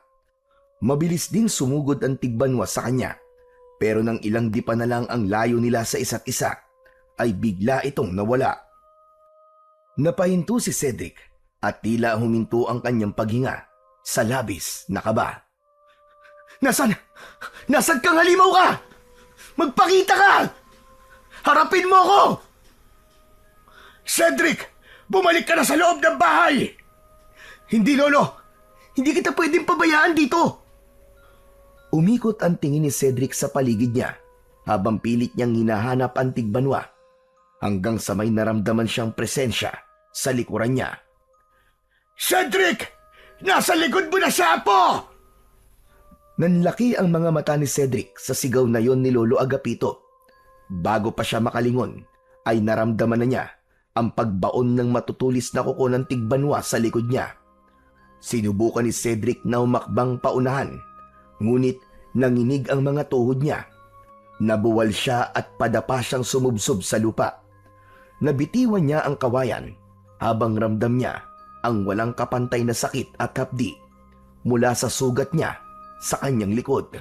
Mabilis ding sumugod ang tigbanwa sa kanya, pero nang ilang dipa na lang ang layo nila sa isa't isa, ay bigla itong nawala. Napahinto si Cedric at tila huminto ang kanyang paghinga sa labis na kaba. Nasaan kang halimaw ka? Magpakita ka! Harapin mo ako! Cedric, bumalik ka na sa loob ng bahay! Hindi, Lolo. Hindi kita pwedeng pabayaan dito. Umikot ang tingin ni Cedric sa paligid niya habang pilit niyang hinahanap ang tigbanwa hanggang sa may naramdaman siyang presensya sa likuran niya. Cedric! Nasa likod mo na siya, Apo! Nanlaki ang mga mata ni Cedric sa sigaw na yon ni Lolo Agapito. Bago pa siya makalingon, ay naramdaman na niya ang pagbaon ng matutulis na kuko ng tigbanwa sa likod niya. Sinubukan ni Cedric na umakbang paunahan, ngunit nanginig ang mga tuhod niya. Nabuwal siya at padapa siyang sumubsob sa lupa. Nabitiwan niya ang kawayan habang ramdam niya ang walang kapantay na sakit at hapdi mula sa sugat niya sa kanyang likod.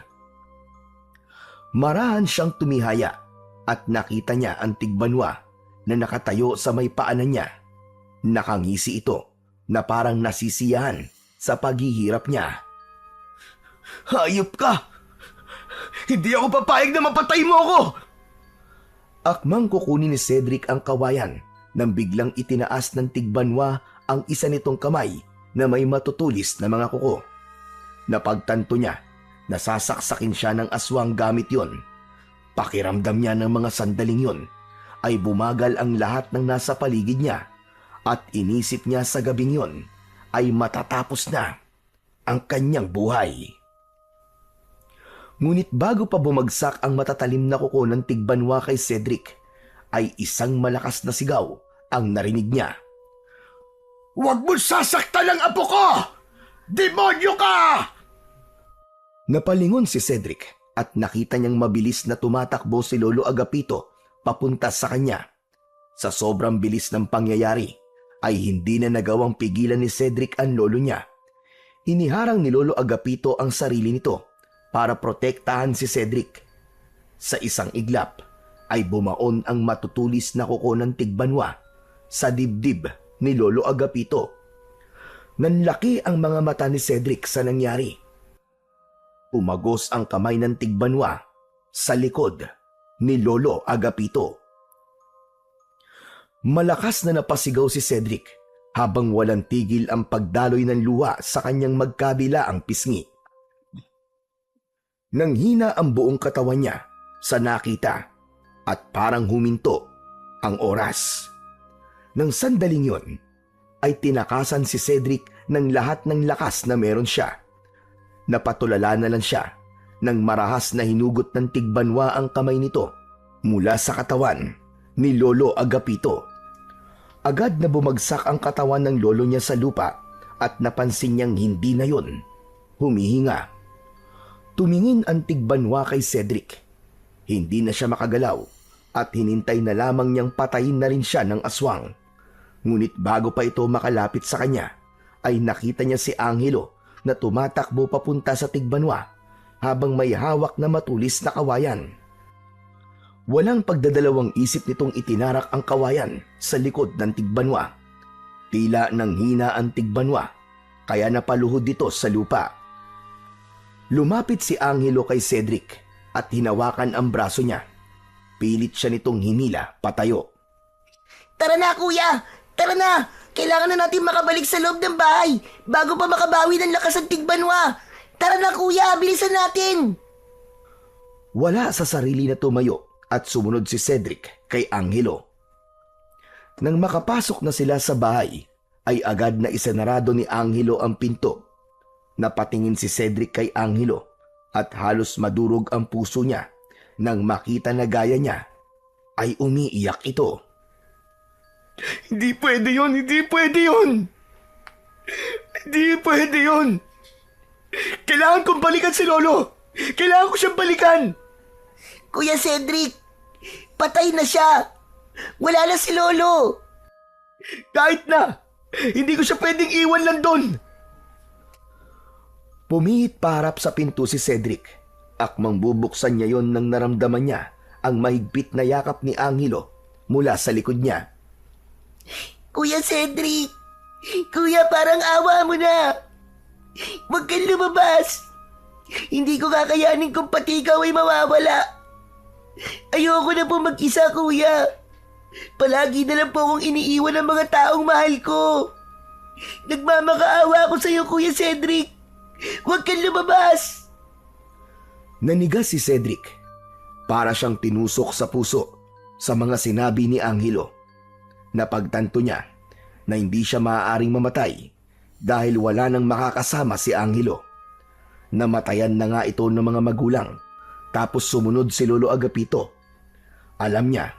Marahan siyang tumihaya at nakita niya ang tigbanwa na nakatayo sa may paanan niya. Nakangisi ito na parang nasisiyahan sa paghihirap niya. Hayop ka! Hindi ako papayag na mapatay mo ako! Akmang kukunin ni Cedric ang kawayan nang biglang itinaas ng tigbanwa ang isa nitong kamay na may matutulis na mga kuko. Napagtanto niya na sasaksakin siya ng aswang gamit yon. Pakiramdam niya ng mga sandaling yon ay bumagal ang lahat ng nasa paligid niya at inisip niya sa gabing yon ay matatapos na ang kanyang buhay. Ngunit bago pa bumagsak ang matatalim na kuko ng tigbanwa kay Cedric, ay isang malakas na sigaw ang narinig niya. Huwag mo sasaktan ang apo ko! Demonyo ka! Napalingon si Cedric at nakita niyang mabilis na tumatakbo si Lolo Agapito papunta sa kanya. Sa sobrang bilis ng pangyayari, ay hindi na nagawang pigilan ni Cedric ang lolo niya. Hiniharang ni Lolo Agapito ang sarili nito para protektahan si Cedric. Sa isang iglap ay bumaon ang matutulis na kuko ng tigbanwa sa dibdib ni Lolo Agapito. Nanlaki ang mga mata ni Cedric sa nangyari. Umagos ang kamay ng tigbanwa sa likod ni Lolo Agapito. Malakas na napasigaw si Cedric habang walang tigil ang pagdaloy ng luha sa kanyang magkabilaang pisngi. Nanghina ang buong katawan niya sa nakita at parang huminto ang oras. Nang sandaling yon, ay tinakasan si Cedric ng lahat ng lakas na meron siya. Napatulala na lang siya nang marahas na hinugot ng tigbanwa ang kamay nito mula sa katawan ni Lolo Agapito. Agad na bumagsak ang katawan ng lolo niya sa lupa at napansin niyang hindi na yon humihinga. Tumingin ang tigbanwa kay Cedric. Hindi na siya makagalaw at hinintay na lamang niyang patayin na rin siya ng aswang. Ngunit bago pa ito makalapit sa kanya, ay nakita niya si Angelo na tumatakbo papunta sa tigbanwa habang may hawak na matulis na kawayan. Walang pagdadalawang isip nitong itinarak ang kawayan sa likod ng tigbanwa. Tila nanghina ang tigbanwa, kaya napaluhod dito sa lupa. Lumapit si Angelo kay Cedric at hinawakan ang braso niya. pilit siya nitong hinila patayo. Tara na, kuya! Tara na! Kailangan na natin makabalik sa loob ng bahay bago pa makabawi ng lakas ng tigbanwa. Tara na, kuya! Bilisan natin! Wala sa sarili na tumayo at sumunod si Cedric kay Angelo. Nang makapasok na sila sa bahay, ay agad na isinarado ni Angelo ang pinto. Napatingin si Cedric kay Angelo at halos madurog ang puso niya nang makita na gaya niya ay umiiyak ito. Hindi pwede yun! Hindi pwede yun! Hindi pwede yun! Kailangan kong balikan si Lolo! Kailangan ko siyang balikan! Kuya Cedric, patay na siya! Wala na si Lolo! Kahit na! Hindi ko siya pwedeng iwan lang doon! Pumihit paharap sa pinto si Cedric. Akmang bubuksan niya yon nang naramdaman niya ang mahigpit na yakap ni Angelo mula sa likod niya. Kuya Cedric! Kuya, parang awa mo na! Huwag kang lumabas! Hindi ko kakayanin kung pati ikaw ay mawawala. Ayoko na po mag-isa, kuya. Palagi na lang po akong iniiwan ng mga taong mahal ko. Nagmamakaawa ako sa iyo, Kuya Cedric. Huwag kang lumabas. Nanigas si Cedric. Para siyang tinusok sa puso sa mga sinabi ni Angelo. Napagtanto niya na hindi siya maaaring mamatay dahil wala nang makakasama si Angelo. Namatayan na nga ito ng mga magulang tapos sumunod si Lolo Agapito. Alam niya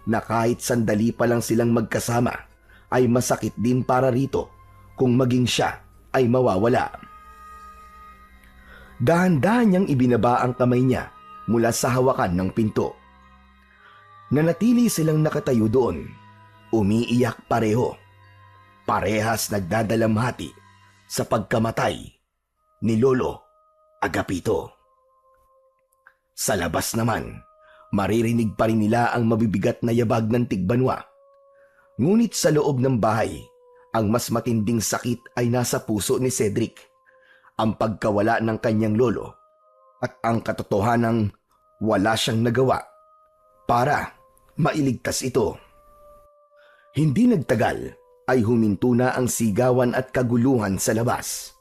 na kahit sandali pa lang silang magkasama ay masakit din para rito kung maging siya ay mawawala. Dahan-dahan niyang ibinaba ang kamay niya mula sa hawakan ng pinto. Nanatili silang nakatayo doon, umiiyak pareho. Parehas nagdadalamhati sa pagkamatay ni Lolo Agapito. Sa labas naman, maririnig pa rin nila ang mabibigat na yabag ng tigbanwa. Ngunit sa loob ng bahay, ang mas matinding sakit ay nasa puso ni Cedric. Ang pagkawala ng kanyang lolo at ang katotohanang wala siyang nagawa para mailigtas ito. Hindi nagtagal ay huminto na ang sigawan at kaguluhan sa labas.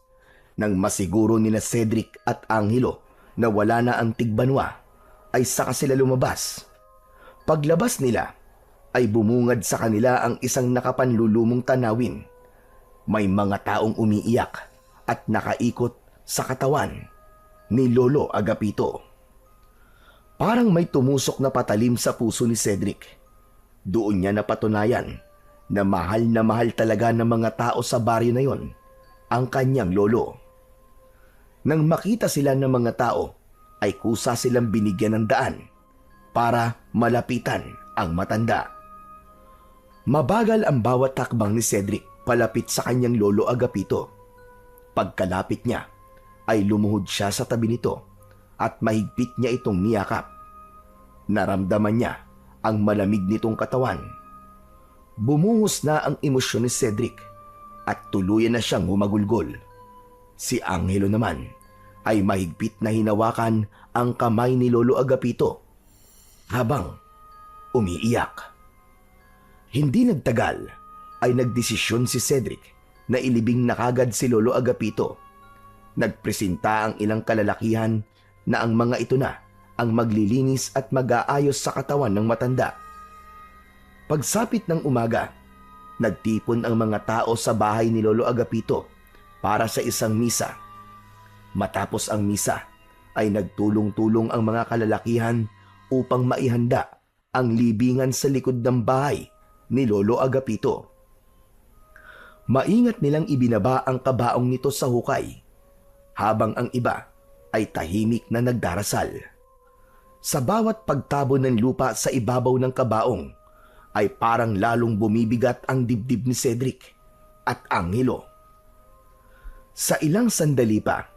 Nang masiguro nila Cedric at Angelo na wala na ang tigbanwa, ay saka sila lumabas. Paglabas nila, ay bumungad sa kanila ang isang nakapanlulumong tanawin. May mga taong umiiyak at nakaikot sa katawan ni Lolo Agapito. Parang may tumusok na patalim sa puso ni Cedric. Doon niya napatunayan na mahal talaga ng mga tao sa baryo na yon ang kanyang lolo. Nang makita sila ng mga tao, ay kusa silang binigyan ng daan para malapitan ang matanda. Mabagal ang bawat takbang ni Cedric palapit sa kanyang lolo Agapito. Pagkalapit niya, ay lumuhod siya sa tabi nito at mahigpit niya itong niyakap. Naramdaman niya ang malamig nitong katawan. Bumuhos na ang emosyon ni Cedric at tuluyan na siyang humagulgol. Si Angelo naman ay mahigpit na hinawakan ang kamay ni Lolo Agapito habang umiiyak. Hindi nagtagal ay nagdesisyon si Cedric na ilibing na kagad si Lolo Agapito. Nagpresenta ang ilang kalalakihan na ang mga ito na ang maglilinis at mag-aayos sa katawan ng matanda. Pagsapit ng umaga, nagtipon ang mga tao sa bahay ni Lolo Agapito para sa isang misa. Matapos ang misa, ay nagtulong-tulong ang mga kalalakihan upang maihanda ang libingan sa likod ng bahay ni Lolo Agapito. Maingat nilang ibinaba ang kabaong nito sa hukay, habang ang iba ay tahimik na nagdarasal. Sa bawat pagtabo ng lupa sa ibabaw ng kabaong, ay parang lalong bumibigat ang dibdib ni Cedric at Angelo. Sa ilang sandali pa,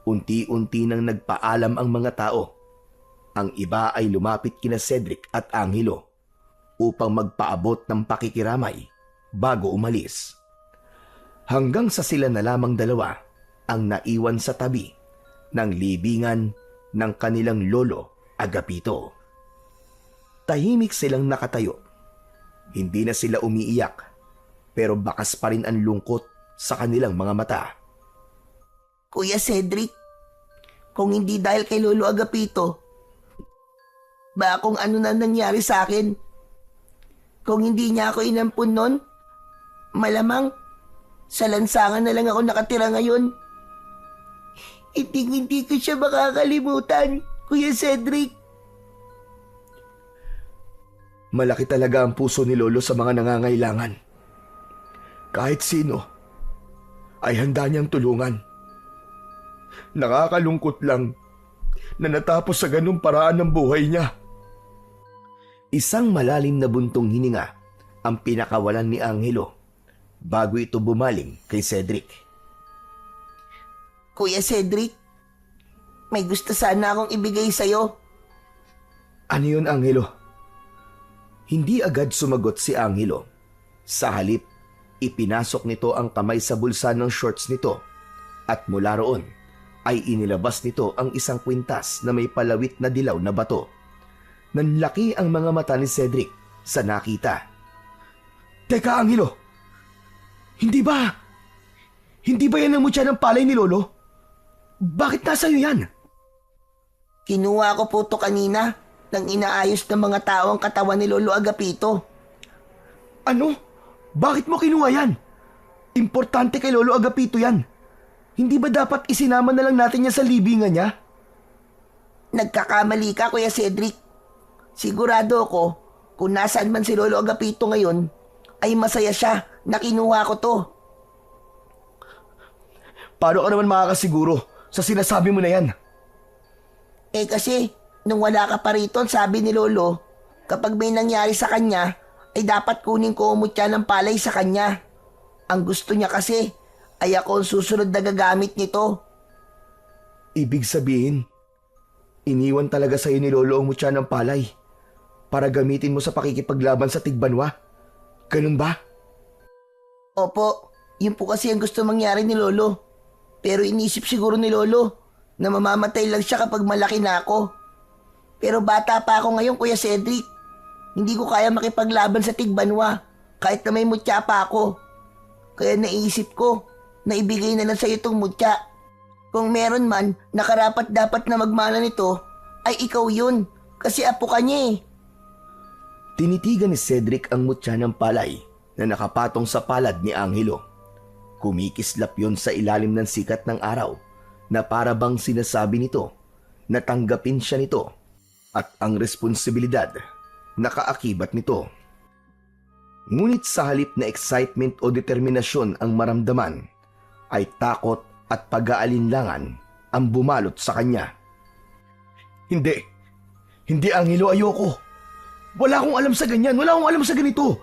unti-unti nang nagpaalam ang mga tao. Ang iba ay lumapit kina Cedric at Angelo upang magpaabot ng pakikiramay bago umalis. Hanggang sa sila na lamang dalawa ang naiwan sa tabi ng libingan ng kanilang lolo Agapito. Tahimik silang nakatayo. Hindi na sila umiiyak, pero bakas pa rin ang lungkot sa kanilang mga mata. Kuya Cedric, kung hindi dahil kay Lolo Agapito, ba kung ano na nangyari sa akin? Kung hindi niya ako inampun nun, malamang sa lansangan na lang ako nakatira ngayon. Hindi ko siya makakalimutan, Kuya Cedric. Malaki talaga ang puso ni Lolo sa mga nangangailangan. Kahit sino ay handa niyang tulungan. Nakakalungkot lang na natapos sa ganung paraan ng buhay niya. Isang malalim na buntong hininga ang pinakawalan ni Angelo bago ito bumaling kay Cedric. Kuya Cedric, may gusto sana akong ibigay sa'yo. Ano yun, Angelo? Hindi agad sumagot si Angelo. Sa halip, ipinasok nito ang kamay sa bulsa ng shorts nito at mula roon ay inilabas nito ang isang kwintas na may palawit na dilaw na bato. Nanlaki ang mga mata ni Cedric sa nakita. Teka, Angelo! Hindi ba yan ang mutya ng palay ni Lolo? Bakit nasa iyo yan? Kinuha ko po to kanina nang inaayos ng mga tao ang katawan ni Lolo Agapito. Ano? Bakit mo kinuha yan? Importante kay Lolo Agapito yan. Hindi ba dapat isinama na lang natin yan sa libingan niya? Nagkakamali ka, Kuya Cedric. Sigurado ako, kung nasaan man si Lolo Agapito ngayon, ay masaya siya na kinuha ko to. Paano ka naman makakasiguro sa sinasabi mo na yan? Kasi, nung wala ka pa rito, sabi ni Lolo, kapag may nangyari sa kanya, ay dapat kunin ko umutya ng palay sa kanya. Ang gusto niya kasi, ay ako ang susunod na gagamit nito. Ibig sabihin, iniwan talaga sa'yo ni Lolo ang mutya ng palay para gamitin mo sa pakikipaglaban sa Tigbanwa. Ganun ba? Opo, yun po kasi ang gusto mangyari ni Lolo. Pero inisip siguro ni Lolo na mamamatay lang siya kapag malaki na ako. Pero bata pa ako ngayon, Kuya Cedric. Hindi ko kaya makipaglaban sa Tigbanwa kahit na may mutya pa ako. Kaya naisip ko na ibigay na lang sa iyo itong mutya. Kung meron man na karapat dapat na magmana nito, ay ikaw yun. Kasi apo ka niya eh. Tinitigan ni Cedric ang mutya ng palay na nakapatong sa palad ni Angelo. Kumikislap yon sa ilalim ng sikat ng araw na para bang sinasabi nito na tanggapin siya nito at ang responsibilidad na kaakibat nito. Ngunit sa halip na excitement o determinasyon ang maramdaman, ay takot at pag-aalinlangan ang bumalot sa kanya. Hindi Angelo, ayoko. Wala akong alam sa ganyan, wala akong alam sa ganito.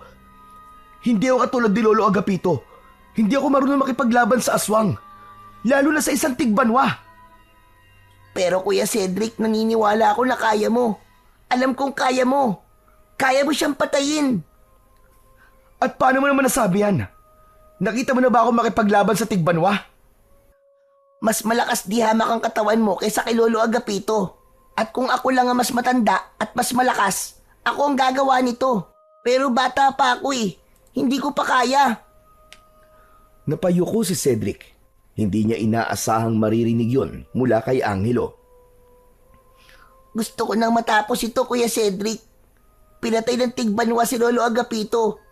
Hindi ako katulad ni Lolo Agapito. Hindi ako marunong makipaglaban sa aswang, lalo na sa isang Tigbanwa. Pero Kuya Cedric, naniniwala ako na kaya mo. Alam kong kaya mo. Kaya mo siyang patayin. At paano mo naman nasabi yan? Nakita mo na ba ako makipaglaban sa Tigbanwa? Mas malakas di hamak ang katawan mo kaysa kay Lolo Agapito. At kung ako lang ang mas matanda at mas malakas, ako ang gagawa nito. Pero bata pa ako eh. Hindi ko pa kaya. Napayuko si Cedric. Hindi niya inaasahang maririnig yon mula kay Angelo. Gusto ko nang matapos ito, Kuya Cedric. Pinatay ng Tigbanwa si Lolo Agapito.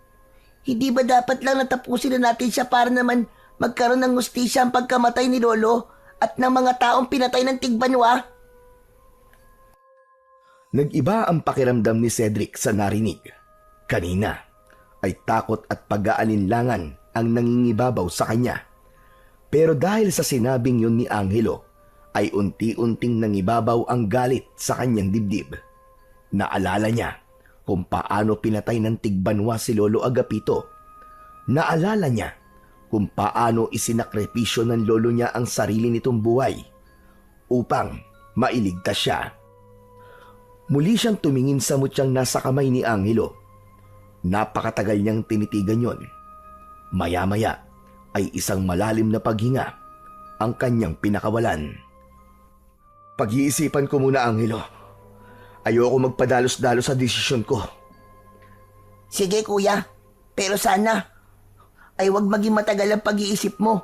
Hindi ba dapat lang natapusin na natin siya para naman magkaroon ng hustisya ang pagkamatay ni Lolo at ng mga taong pinatay ng Tigbanwa? Nag-iba ang pakiramdam ni Cedric sa narinig. Kanina ay takot at pag-aalinlangan ang nangingibabaw sa kanya. Pero dahil sa sinabing yun ni Angelo, ay unti-unting nangibabaw ang galit sa kanyang dibdib. Naalala niya kung paano pinatay ng Tigbanwa si Lolo Agapito. Naalala niya kung paano isinakripisyo ng lolo niya ang sarili nitong buhay upang mailigtas siya. Muli siyang tumingin sa mutyang nasa kamay ni Angelo. Napakatagal niyang tinitigan yon. Maya-maya ay isang malalim na paghinga ang kanyang pinakawalan. Pag-iisipan ko muna, Angelo. Ayoko magpadalos-dalos sa desisyon ko. Sige kuya, pero sana ay wag maging matagal ang pag-iisip mo.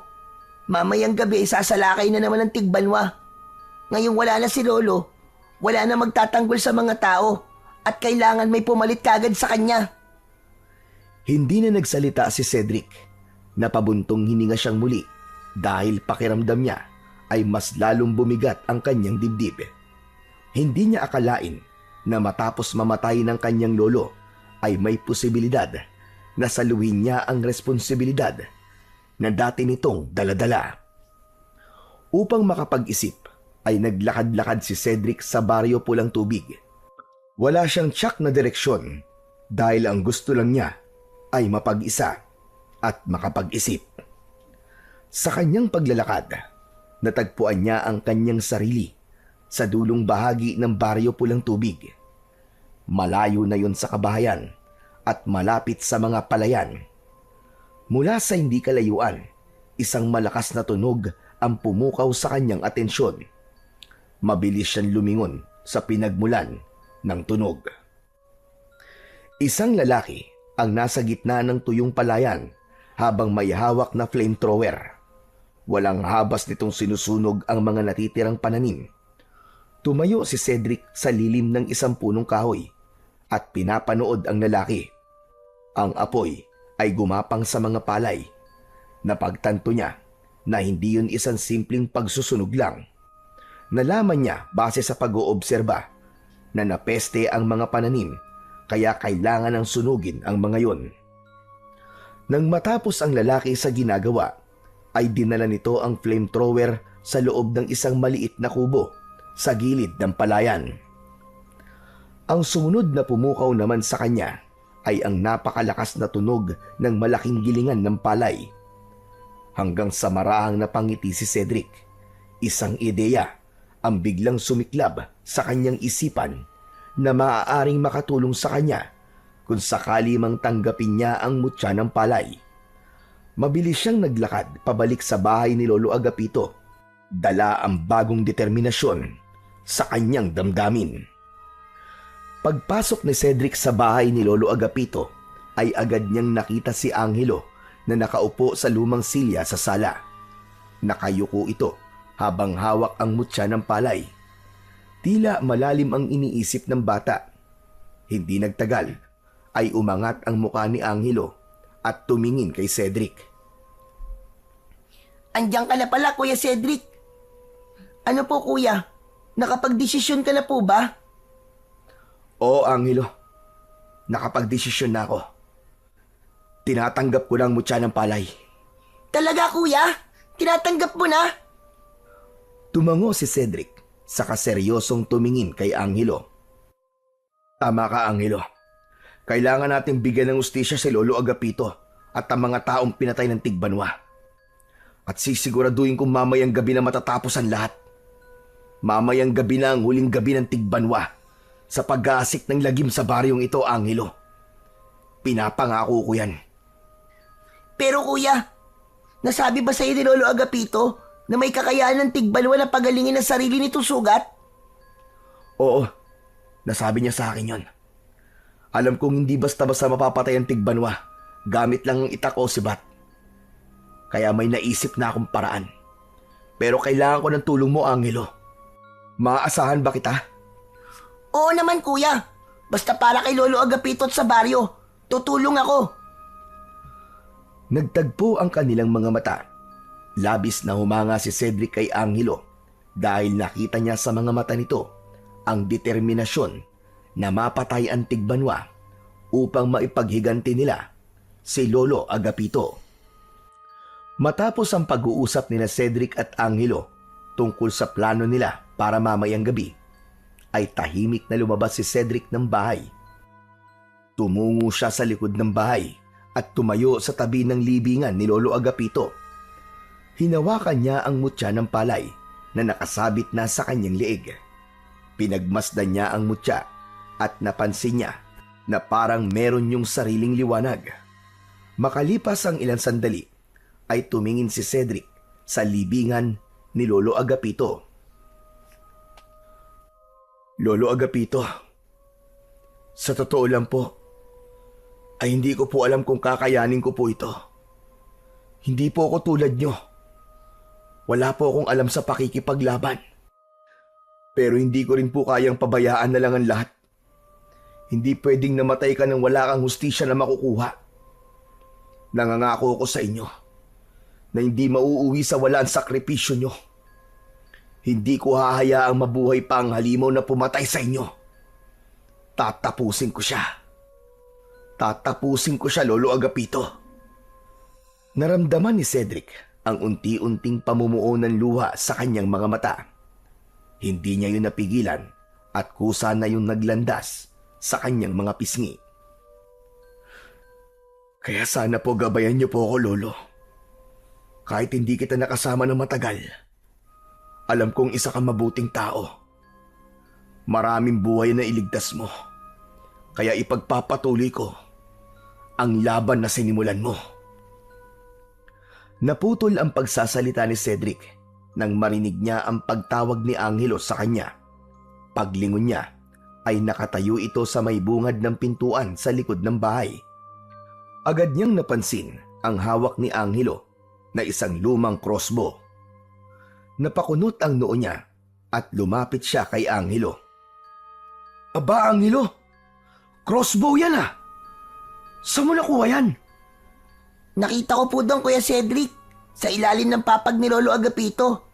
Mamayang gabi sasalakay na naman ang tigbanwa. Ngayong wala na si Lolo, wala na magtatanggol sa mga tao at kailangan may pumalit kagad sa kanya. Hindi na nagsalita si Cedric. Napabuntong hininga siyang muli dahil pakiramdam niya ay mas lalong bumigat ang kanyang dibdib. Hindi niya akalain na matapos mamatay ng kanyang lolo ay may posibilidad na saluhin niya ang responsibilidad na dati nitong daladala. Upang makapag-isip ay naglakad-lakad si Cedric sa baryo Pulang Tubig. Wala siyang tsak na direksyon dahil ang gusto lang niya ay mapag-isa at makapag-isip. Sa kanyang paglalakad, natagpuan niya ang kanyang sarili sa dulong bahagi ng baryo Pulang Tubig. Malayo na yon sa kabahayan at malapit sa mga palayan. Mula sa hindi kalayuan, isang malakas na tunog ang pumukaw sa kanyang atensyon. Mabilis siyang lumingon sa pinagmulan ng tunog. Isang lalaki ang nasa gitna ng tuyong palayan habang may hawak na flamethrower. Walang habas nitong sinusunog ang mga natitirang pananim. Tumayo si Cedric sa lilim ng isang punong kahoy at pinapanood ang lalaki. Ang apoy ay gumapang sa mga palay. Napagtanto niya na hindi yun isang simpleng pagsusunog lang. Nalaman niya base sa pag-oobserba na napeste ang mga pananim kaya kailangan ng sunugin ang mga yon. Nang matapos ang lalaki sa ginagawa, ay dinala nito ang flamethrower sa loob ng isang maliit na kubo sa gilid ng palayan. Ang sumunod na pumukaw naman sa kanya ay ang napakalakas na tunog ng malaking gilingan ng palay. Hanggang sa marahang napangiti si Cedric, isang ideya ang biglang sumiklab sa kanyang isipan na maaaring makatulong sa kanya kung sakali mang tanggapin niya ang mutya ng palay. Mabilis siyang naglakad pabalik sa bahay ni Lolo Agapito. Dala ang bagong determinasyon sa kanyang damdamin. Pagpasok ni Cedric sa bahay ni Lolo Agapito ay agad niyang nakita si Angelo na nakaupo sa lumang silya sa sala. Nakayuko ito habang hawak ang mutya ng palay. Tila malalim ang iniisip ng bata. Hindi nagtagal ay umangat ang mukha ni Angelo at tumingin kay Cedric. Andiyan ka na pala, Kuya Cedric. Ano po, Kuya? Nakapagdesisyon ka na po ba? Oo, Angelo. Nakapagdesisyon na ako. Tinatanggap ko ng mutya ng palay. Talaga, Kuya? Tinatanggap mo na? Tumango si Cedric sa kaseryosong tumingin kay Angelo. Tama ka, Angelo. Kailangan nating bigyan ng ustisya si Lolo Agapito at ang mga taong pinatay ng Tigbanwa. At sisiguraduhin kong mamayang gabi na matatapos ang lahat. Mamayang gabi na ang huling gabi ng Tigbanwa sa pag-aasik ng lagim sa baryong ito, Angelo. Pinapangako ko yan. Pero Kuya, nasabi ba sa'yo ni Lolo Agapito na may kakayahan ng Tigbanwa na pagalingin ang sarili nitong sugat? Oo, nasabi niya sa akin yon. Alam kong hindi basta-basta mapapatay ang Tigbanwa gamit lang ang itak o sibat. Kaya may naisip na akong paraan. Pero kailangan ko ng tulong mo, Angelo. Maaasahan ba kita? Oo naman, Kuya. Basta para kay Lolo Agapito at sa baryo. Tutulong ako. Nagtagpo ang kanilang mga mata. Labis na humanga si Cedric kay Angelo dahil nakita niya sa mga mata nito ang determinasyon na mapatay ang Tigbanwa upang maipaghiganti nila si Lolo Agapito. Matapos ang pag-uusap nila Cedric at Angelo tungkol sa plano nila para mamayang gabi, ay tahimik na lumabas si Cedric ng bahay. Tumungo siya sa likod ng bahay at tumayo sa tabi ng libingan ni Lolo Agapito. Hinawakan niya ang mutya ng palay na nakasabit na sa kanyang leeg. Pinagmasdan niya ang mutya at napansin niya na parang meron yung sariling liwanag. Makalipas ang ilang sandali, ay tumingin si Cedric sa libingan ni Lolo Agapito. Lolo Agapito, Sa totoo lang po, ay hindi ko po alam kung kakayanin ko po ito. Hindi po ako tulad nyo. Wala po akong alam sa pakikipaglaban. Pero hindi ko rin po kayang pabayaan na lang ang lahat. Hindi pwedeng namatay ka nang wala kang hustisya na makukuha. Nangangako ako sa inyo na hindi mauuwi sa wala ang sakripisyo nyo. Hindi ko hahayaang mabuhay pa ang halimaw na pumatay sa inyo. Tatapusin ko siya. Tatapusin ko siya, Lolo Agapito. Naramdaman ni Cedric ang unti-unting pamumuo ng luha sa kanyang mga mata. Hindi niya yun napigilan at kusa na yung naglandas sa kanyang mga pisngi. Kaya sana po gabayan niyo po ako, Lolo. Kahit hindi kita nakasama ng matagal, alam kong isa kang mabuting tao. Maraming buhay na iligtas mo. Kaya ipagpapatuloy ko ang laban na sinimulan mo. Naputol ang pagsasalita ni Cedric nang marinig niya ang pagtawag ni Angelo sa kanya. Paglingon niya ay nakatayo ito sa may bungad ng pintuan sa likod ng bahay. Agad niyang napansin ang hawak ni Angelo na isang lumang crossbow. Napakunot ang noo niya at lumapit siya kay Angelo. Aba, Angelo! Crossbow yan ah! Saan mo nakuha yan? Nakita ko po doon, Kuya Cedric, sa ilalim ng papag ni Lolo Agapito.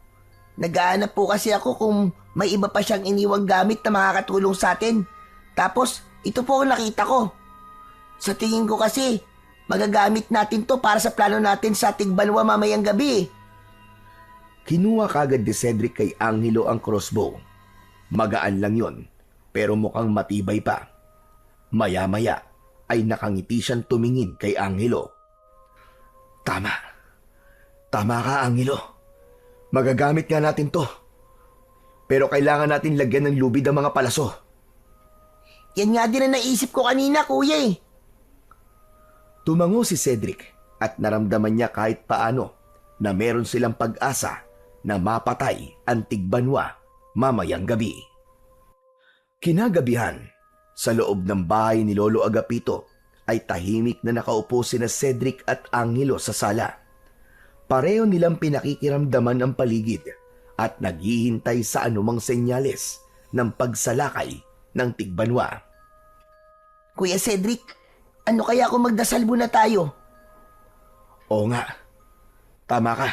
Naghahanap po kasi ako kung may iba pa siyang iniwang gamit na makakatulong sa atin. Tapos, ito po ang nakita ko. Sa tingin ko kasi, magagamit natin to para sa plano natin sa Tigbanwa mamayang gabi. Kinuha kagad ni Cedric kay Angelo ang crossbow. Magaan lang yon, pero mukhang matibay pa. Maya-maya ay nakangiti siyang tumingin kay Angelo. Tama. Tama ka, Angelo. Magagamit nga natin to. Pero kailangan natin lagyan ng lubid ang mga palaso. Yan nga din ang naisip ko kanina, Kuya eh. Tumango si Cedric at naramdaman niya kahit paano na meron silang pag-asa na mapatay ang Tigbanwa mamayang gabi. Kinagabihan, sa loob ng bahay ni Lolo Agapito ay tahimik na nakaupo sina Cedric at Angelo sa sala. Pareho nilang pinakikiramdaman ang paligid at naghihintay sa anumang senyales ng pagsalakay ng Tigbanwa. Kuya Cedric, ano kaya kung magdasal muna tayo? Oo nga, tama ka.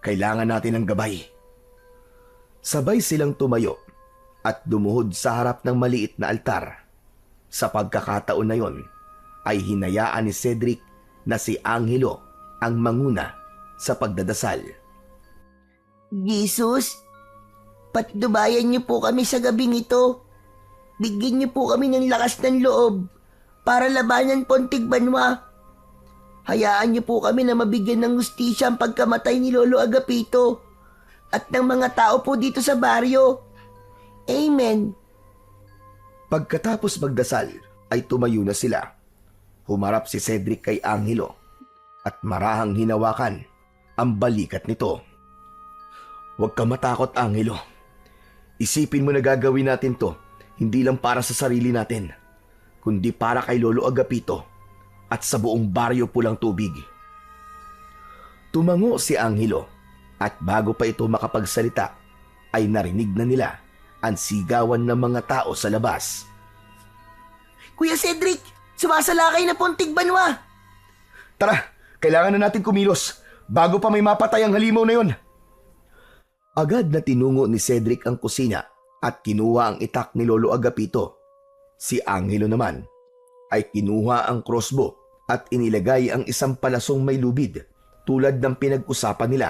Kailangan natin ng gabay. Sabay silang tumayo at dumuhod sa harap ng maliit na altar. Sa pagkakataon na yon, ay hinayaan ni Cedric na si Angelo ang manguna sa pagdadasal. Jesus, patnubayan niyo po kami sa gabing ito. Bigyan niyo po kami ng lakas ng loob para labanan po ang Tigbanwa. Hayaan niyo po kami na mabigyan ng hustisya ang pagkamatay ni Lolo Agapito at ng mga tao po dito sa baryo. Amen. Pagkatapos magdasal ay tumayo na sila. Humarap si Cedric kay Angelo at marahang hinawakan ang balikat nito. Huwag ka matakot, Angelo. Isipin mo na gagawin natin to hindi lang para sa sarili natin, kundi para kay Lolo Agapito at sa buong baryo Pulang Tubig. Tumango si Angelo at bago pa ito makapagsalita ay narinig na nila ang sigawan ng mga tao sa labas. Kuya Cedric, sumasalakay na po ang Tigbanwa. Tara, kailangan na natin kumilos bago pa may mapatay ang halimaw na yon. Agad na tinungo ni Cedric ang kusina at kinuha ang itak ni Lolo Agapito. Si Angelo naman ay kinuha ang crossbow at inilagay ang isang palasong may lubid tulad ng pinag-usapan nila.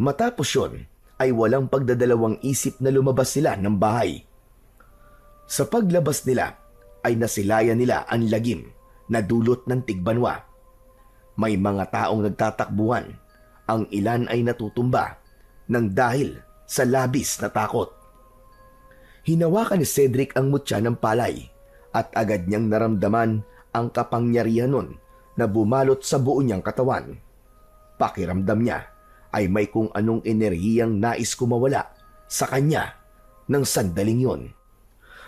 Matapos yon ay walang pagdadalawang isip na lumabas sila ng bahay. Sa paglabas nila ay nasilayan nila ang lagim na dulot ng Tigbanwa. May mga taong nagtatakbuhan, ang ilan ay natutumba nang dahil sa labis na takot. Hinawakan ni Cedric ang mutya ng palay at agad niyang naramdaman ang kapangyarihan nun na bumalot sa buo niyang katawan. Pakiramdam niya ay may kung anong enerhiyang nais kumawala sa kanya ng sandaling yon.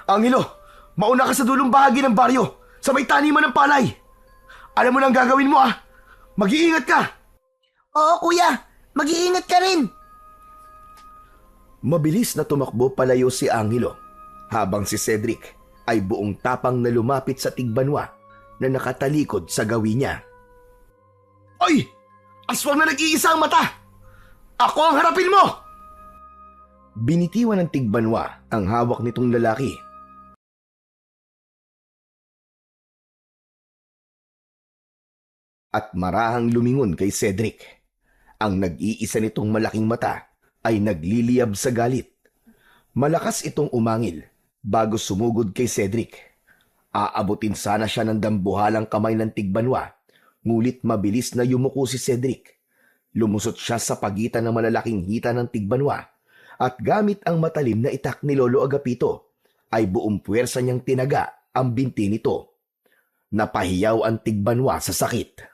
Angelo, Mauna ka sa dulong bahagi ng baryo, sa may taniman ng palay. Alam mo na ang gagawin mo ah. Mag-iingat ka. Oo kuya, mag-iingat ka rin. Mabilis na tumakbo palayo si Angelo, habang si Cedric ay buong tapang na lumapit sa tigbanwa na nakatalikod sa gawi niya. Oy! Aswang na nag-iisa ang mata! Ako ang harapin mo! Binitiwan ng tigbanwa ang hawak nitong lalaki. At marahang lumingon kay Cedric. Ang nag-iisa nitong malaking mata ay nagliliyab sa galit. Malakas itong umangil bago sumugod kay Cedric. Aabutin sana siya ng dambuhalang kamay ng tigbanwa, ngulit mabilis na yumuko si Cedric. Lumusot siya sa pagitan ng malalaking hita ng tigbanwa at gamit ang matalim na itak ni Lolo Agapito ay buong puwersa niyang tinaga ang binti nito. Napahiyaw ang tigbanwa sa sakit.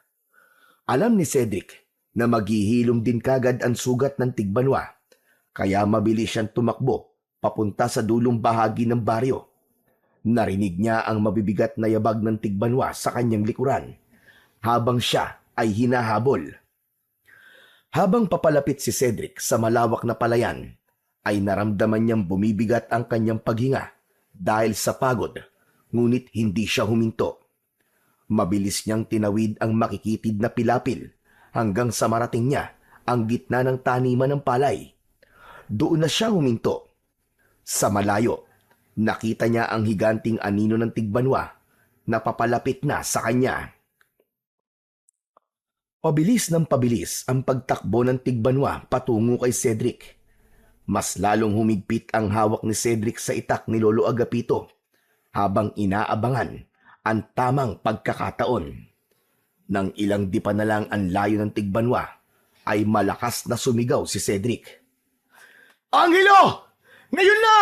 Alam ni Cedric na maghihilom din kagad ang sugat ng tigbanwa, kaya mabilis siyang tumakbo papunta sa dulong bahagi ng baryo. Narinig niya ang mabibigat na yabag ng tigbanwa sa kanyang likuran, habang siya ay hinahabol. Habang papalapit si Cedric sa malawak na palayan, ay naramdaman niyang bumibigat ang kanyang paghinga dahil sa pagod, ngunit hindi siya huminto. Mabilis niyang tinawid ang makikitid na pilapil hanggang sa marating niya ang gitna ng taniman ng palay. Doon na siya huminto. Sa malayo, nakita niya ang higanting anino ng tigbanwa na papalapit na sa kanya. Pabilis ng pabilis ang pagtakbo ng tigbanwa patungo kay Cedric. Mas lalong humigpit ang hawak ni Cedric sa itak ni Lolo Agapito habang inaabangan ang tamang pagkakataon. Nang ilang dipa na lang ang layo ng tigbanwa, ay malakas na sumigaw si Cedric. Angelo! Ngayon na!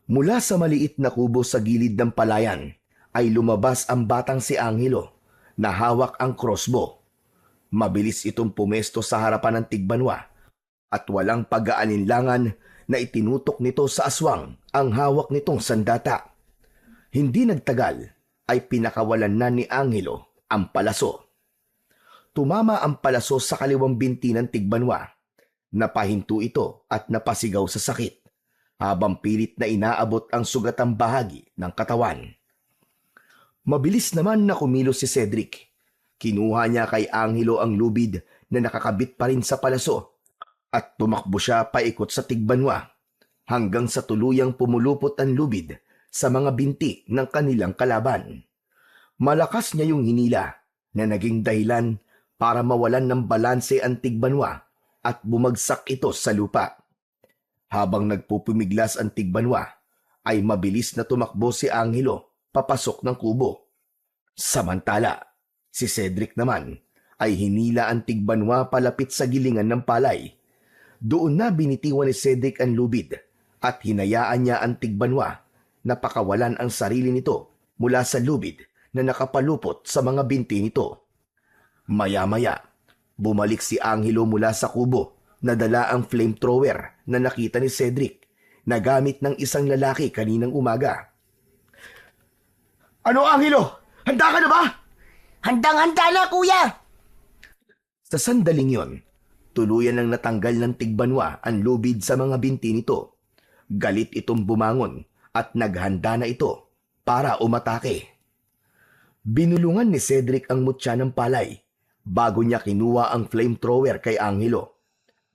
Mula sa maliit na kubo sa gilid ng palayan, ay lumabas ang batang si Angelo na hawak ang crossbow. Mabilis itong pumesto sa harapan ng tigbanwa at walang pag-aalinlangan na itinutok nito sa aswang ang hawak nitong sandata. Hindi nagtagal ay pinakawalan na ni Angelo ang palaso. Tumama ang palaso sa kaliwang binti ng tigbanwa. Napahinto ito at napasigaw sa sakit habang pilit na inaabot ang sugatang bahagi ng katawan. Mabilis naman na kumilos si Cedric. Kinuha niya kay Angelo ang lubid na nakakabit pa rin sa palaso at tumakbo siya paikot sa tigbanwa hanggang sa tuluyang pumulupot ang lubid sa mga binti ng kanilang kalaban. Malakas niya yung hinila na naging dahilan para mawalan ng balanse ang tigbanwa at bumagsak ito sa lupa. Habang nagpupumiglas ang tigbanwa, ay mabilis na tumakbo si Angelo papasok ng kubo. Samantala, si Cedric naman ay hinila ang tigbanwa palapit sa gilingan ng palay. Doon na binitiwan ni Cedric ang lubid at hinayaan niya ang tigbanwa na pakawalan ang sarili nito mula sa lubid na nakapalupot sa mga binti nito. Maya-maya, bumalik si Angelo mula sa kubo na dala ang flamethrower na nakita ni Cedric na gamit ng isang lalaki kaninang umaga. Ano, Angelo? Handa ka na ba? Handang-handa na kuya. Sa sandaling yon, tuluyan lang natanggal ng tigbanwa ang lubid sa mga binti nito. Galit itong bumangon at naghanda na ito para umatake. Binulungan ni Cedric ang mutya ng palay bago niya kinuha ang flamethrower kay Angelo.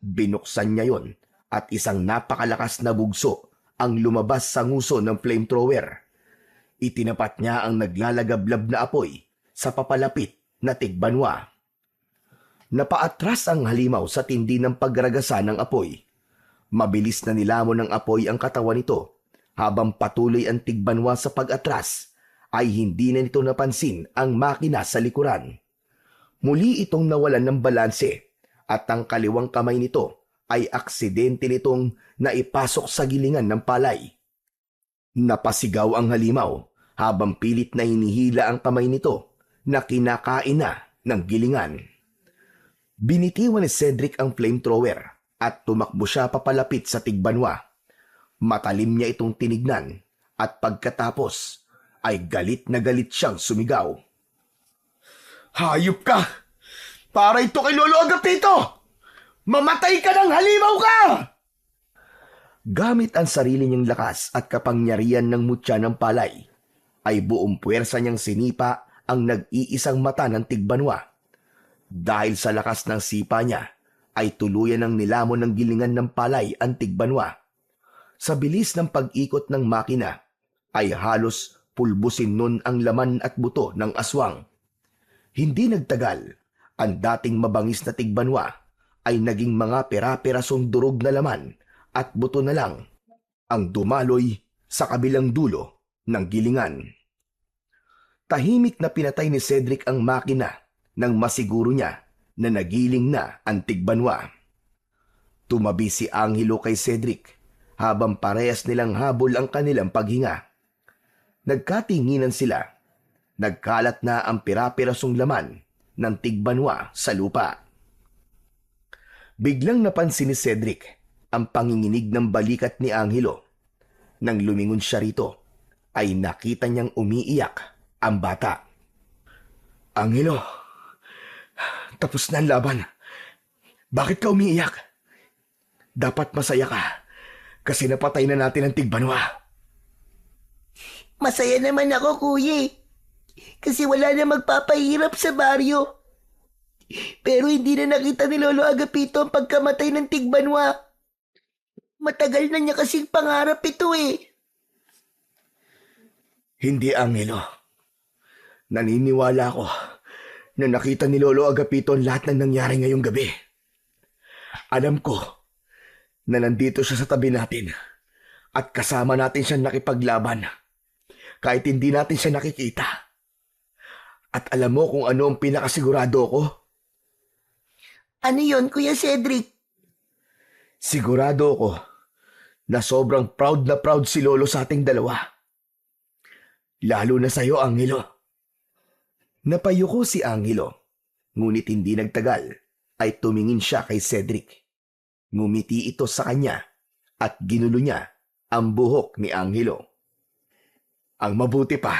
Binuksan niya yon at isang napakalakas na bugso ang lumabas sa nguso ng flamethrower. Itinapat niya ang naglalagablab na apoy sa papalapit na tigbanwa. Napaatras ang halimaw sa tindi ng pagragasa ng apoy. Mabilis na nilamon ng apoy ang katawan nito. Habang patuloy ang tigbanwa sa pag-atras, ay hindi na nito napansin ang makina sa likuran. Muli itong nawalan ng balanse at ang kaliwang kamay nito ay aksidente nitong naipasok sa gilingan ng palay. Napasigaw ang halimaw habang pilit na hinihila ang kamay nito na kinakain na ng gilingan. Binitiwan ni Cedric ang flamethrower at tumakbo siya papalapit sa tigbanwa. Matalim niya itong tinignan at pagkatapos ay galit na galit siyang sumigaw. Hayop ka! Para ito kay Lolo Agapito! Mamatay ka ng halimaw ka! Gamit ang sarili niyang lakas at kapangyarihan ng mutya ng palay, ay buong puwersa niyang sinipa ang nag-iisang mata ng tigbanwa. Dahil sa lakas ng sipa niya, ay tuluyan ng nilamon ng gilingan ng palay ang tigbanwa. Sa bilis ng pag-ikot ng makina, ay halos pulbusin nun ang laman at buto ng aswang. Hindi nagtagal, ang dating mabangis na tigbanwa ay naging mga pera-perasong durog na laman at buto na lang ang dumaloy sa kabilang dulo ng gilingan. Tahimik na pinatay ni Cedric ang makina nang masiguro niya na nagiling na ang tigbanwa. Tumabi si Angelo kay Cedric habang parehas nilang habol ang kanilang paghinga. Nagkatinginan sila. Nagkalat na ang pira-pirasong laman ng tigbanwa sa lupa. Biglang napansin ni Cedric ang panginginig ng balikat ni Angelo. Nang lumingon siya rito, ay nakita niyang umiiyak ang bata. Angelo, tapos na ang laban. Bakit ka umiiyak? Dapat masaya ka kasi napatay na natin ang tigbanwa. Masaya naman ako, kuya. Kasi wala na magpapahirap sa baryo. Pero hindi na nakita ni Lolo Agapito ang pagkamatay ng tigbanwa. Matagal na niya kasing pangarap ito eh. Hindi, Angelo. Naniniwala ako na nakita ni Lolo Agapito ang lahat ng nangyari ngayong gabi. Alam ko na nandito siya sa tabi natin at kasama natin siya nakipaglaban kahit hindi natin siya nakikita. At alam mo kung ano ang pinakasigurado ko? Ano yon, Kuya Cedric? Sigurado ko na sobrang proud na proud si Lolo sa ating dalawa. Lalo na sa'yo, Angelo. Napayuko si Angelo, ngunit hindi nagtagal ay tumingin siya kay Cedric. Ngumiti ito sa kanya at ginulo niya ang buhok ni Angelo. Ang mabuti pa,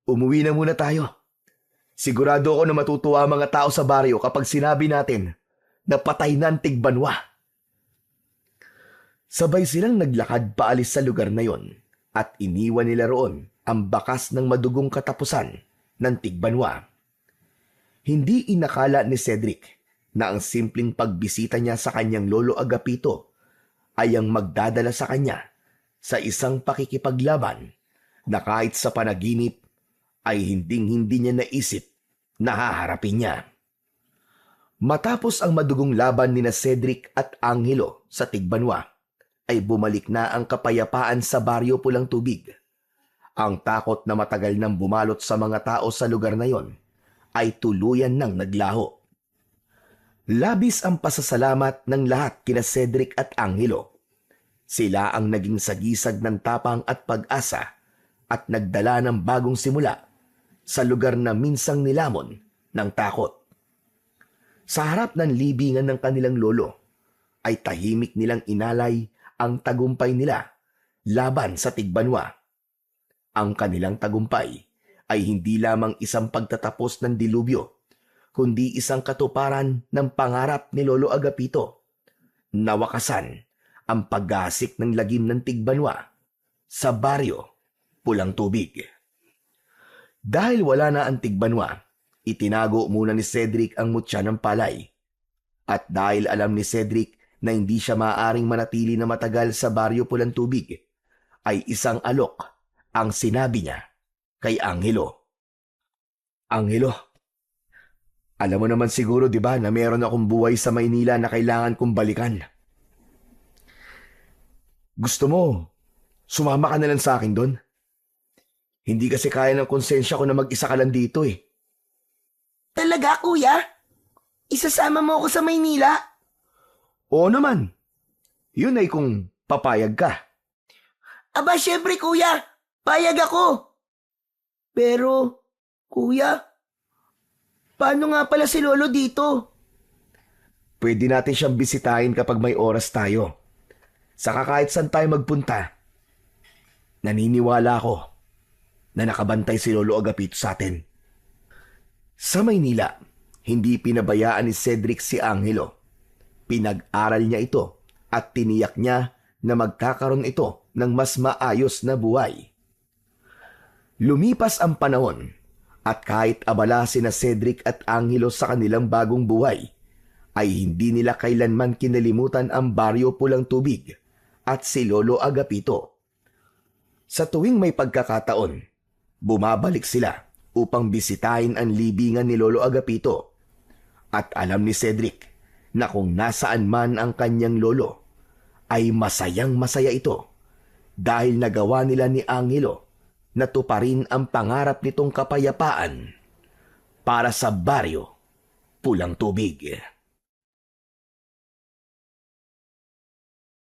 Umuwi na muna tayo. Sigurado ako na matutuwa ang mga tao sa baryo kapag sinabi natin na patay na ang tigbanwa. Sabay silang naglakad paalis sa lugar na yon at iniwan nila roon ang bakas ng madugong katapusan ng tigbanwa. Hindi inakala ni Cedric na ang simpleng pagbisita niya sa kanyang lolo Agapito ay ang magdadala sa kanya sa isang pakikipaglaban na kahit sa panaginip ay hinding-hindi niya naisip na haharapin niya. Matapos ang madugong laban ni na Cedric at Angelo sa tigbanwa, ay bumalik na ang kapayapaan sa baryo Pulang Tubig. Ang takot na matagal nang bumalot sa mga tao sa lugar na yon ay tuluyan nang naglaho. Labis ang pasasalamat ng lahat kina Cedric at Angelo. Sila ang naging sagisag ng tapang at pag-asa at nagdala ng bagong simula sa lugar na minsang nilamon ng takot. Sa harap ng libingan ng kanilang lolo, ay tahimik nilang inalay ang tagumpay nila laban sa tigbanwa. Ang kanilang tagumpay ay hindi lamang isang pagtatapos ng dilubyo, kundi isang katuparan ng pangarap ni Lolo Agapito. Nawakasan ang paggasik ng lagim ng tigbanwa sa baryo Pulang Tubig. Dahil wala na ang tigbanwa, itinago muna ni Cedric ang mutya ng palay. At dahil alam ni Cedric na hindi siya maaaring manatili na matagal sa baryo Pulang Tubig, ay isang alok ang sinabi niya kay Angelo. Angelo, alam mo naman siguro, di ba, na meron akong buhay sa Maynila na kailangan kong balikan. Gusto mo, sumama ka na lang sa akin doon? Hindi kasi kaya ng konsensya ko na mag-isa ka lang dito eh. Talaga, kuya? Isasama mo ako sa Maynila? Oo naman. Yun ay kung papayag ka. Aba, syempre, kuya. Payag ako. Pero, kuya, paano nga pala si Lolo dito? Pwede natin siyang bisitahin kapag may oras tayo. Saka kahit saan tayo magpunta. Naniniwala ako na nakabantay si Lolo Agapito sa atin. Sa Maynila, hindi pinabayaan ni Cedric si Angelo. Pinag-aral niya ito at tiniyak niya na magkakaroon ito ng mas maayos na buhay. Lumipas ang panahon at kahit abala sina Cedric at Angelo sa kanilang bagong buhay, ay hindi nila kailanman kinalimutan ang Baryo Pulang Tubig at si Lolo Agapito. Sa tuwing may pagkakataon, bumabalik sila upang bisitahin ang libingan ni Lolo Agapito. At alam ni Cedric na kung nasaan man ang kanyang lolo, ay masayang masaya ito dahil nagawa nila ni Angelo na tuparin ang pangarap nitong kapayapaan para sa Baryo Pulang Tubig.